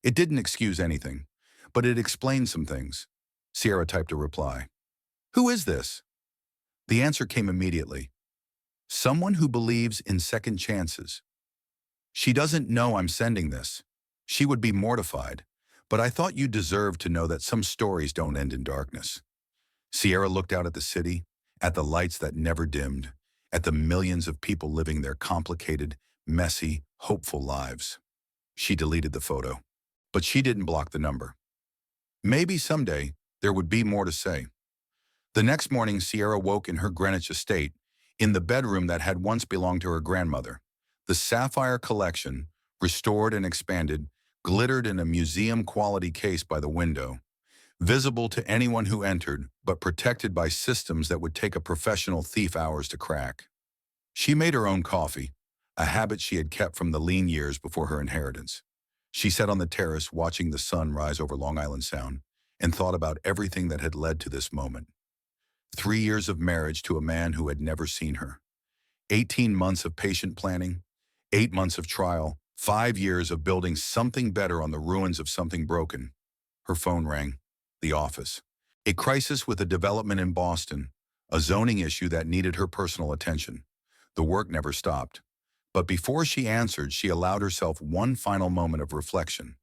It didn't excuse anything, but it explained some things. Sierra typed a reply. "Who is this?" The answer came immediately. "Someone who believes in second chances." "She doesn't know I'm sending this. She would be mortified, but I thought you deserved to know that some stories don't end in darkness." Sierra looked out at the city, at the lights that never dimmed, at the millions of people living their complicated, messy, hopeful lives. She deleted the photo, but she didn't block the number. Maybe someday there would be more to say. The next morning, Sierra woke in her Greenwich estate, in the bedroom that had once belonged to her grandmother. The sapphire collection, restored and expanded, glittered in a museum-quality case by the window, visible to anyone who entered, but protected by systems that would take a professional thief hours to crack. She made her own coffee, a habit she had kept from the lean years before her inheritance. She sat on the terrace watching the sun rise over Long Island Sound and thought about everything that had led to this moment. 3 years of marriage to a man who had never seen her. 18 months of patient planning, 8 months of trial, 5 years of building something better on the ruins of something broken. Her phone rang. The office. A crisis with a development in Boston, a zoning issue that needed her personal attention. The work never stopped. But before she answered, she allowed herself one final moment of reflection.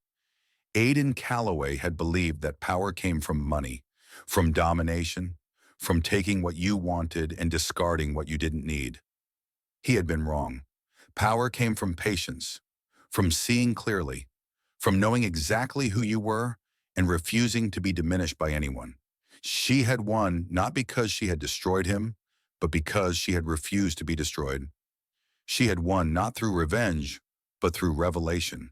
Aidan Calloway had believed that power came from money, from domination, from taking what you wanted and discarding what you didn't need. He had been wrong. Power came from patience, from seeing clearly, from knowing exactly who you were and refusing to be diminished by anyone. She had won not because she had destroyed him, but because she had refused to be destroyed. She had won not through revenge, but through revelation.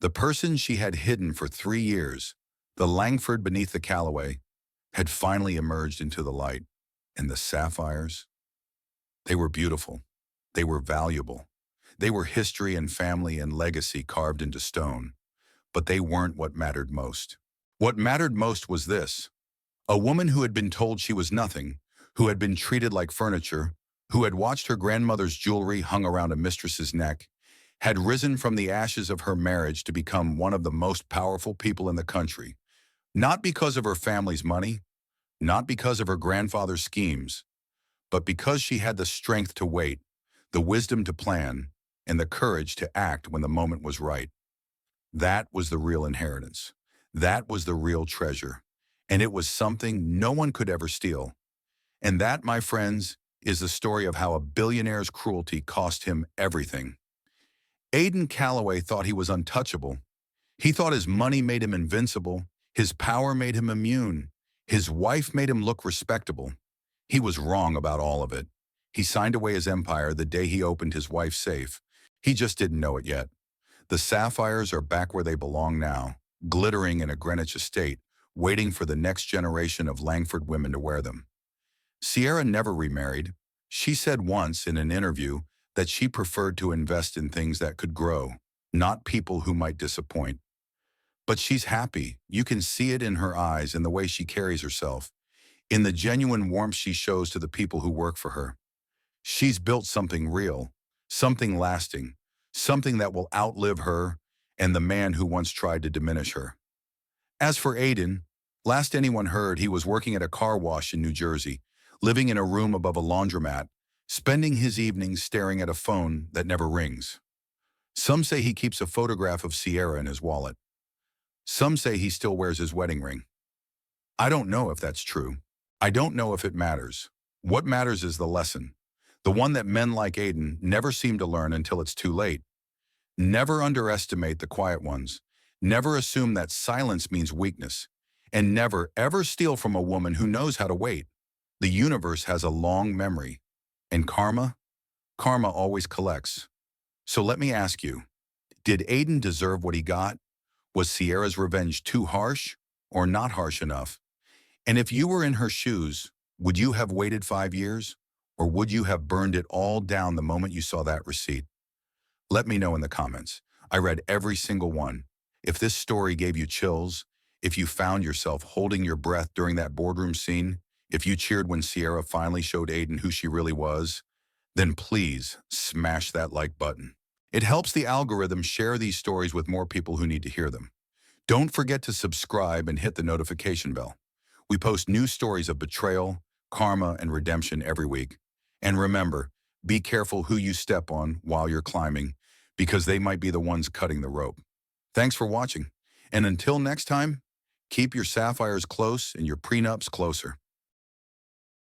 The person she had hidden for 3 years, the Langford beneath the Calloway, had finally emerged into the light. And the sapphires? They were beautiful. They were valuable. They were history and family and legacy carved into stone. But they weren't what mattered most. What mattered most was this: a woman who had been told she was nothing, who had been treated like furniture, who had watched her grandmother's jewelry hung around a mistress's neck, had risen from the ashes of her marriage to become one of the most powerful people in the country, not because of her family's money, not because of her grandfather's schemes, but because she had the strength to wait, the wisdom to plan, and the courage to act when the moment was right. That was the real inheritance. That was the real treasure. And it was something no one could ever steal. And that, my friends, is the story of how a billionaire's cruelty cost him everything. Aidan Calloway thought he was untouchable. He thought his money made him invincible. His power made him immune. His wife made him look respectable. He was wrong about all of it. He signed away his empire the day he opened his wife's safe. He just didn't know it yet. The sapphires are back where they belong now, glittering in a Greenwich estate, waiting for the next generation of Langford women to wear them. Sierra never remarried. She said once in an interview that she preferred to invest in things that could grow, not people who might disappoint. But she's happy. You can see it in her eyes and the way she carries herself, in the genuine warmth she shows to the people who work for her. She's built something real, something lasting, something that will outlive her and the man who once tried to diminish her. As for Aiden, last anyone heard, he was working at a car wash in New Jersey, living in a room above a laundromat, spending his evenings staring at a phone that never rings. Some say he keeps a photograph of Sierra in his wallet. Some say he still wears his wedding ring. I don't know if that's true. I don't know if it matters. What matters is the lesson, the one that men like Aiden never seem to learn until it's too late. Never underestimate the quiet ones. Never assume that silence means weakness. And never, ever steal from a woman who knows how to wait. The universe has a long memory. And karma? Karma always collects. So let me ask you, did Aiden deserve what he got? Was Sierra's revenge too harsh or not harsh enough? And if you were in her shoes, would you have waited 5 years? Or would you have burned it all down the moment you saw that receipt? Let me know in the comments. I read every single one. If this story gave you chills, if you found yourself holding your breath during that boardroom scene, if you cheered when Sierra finally showed Aiden who she really was, then please smash that like button. It helps the algorithm share these stories with more people who need to hear them. Don't forget to subscribe and hit the notification bell. We post new stories of betrayal, karma, and redemption every week. And remember, be careful who you step on while you're climbing, because they might be the ones cutting the rope. Thanks for watching. And until next time, keep your sapphires close and your prenups closer.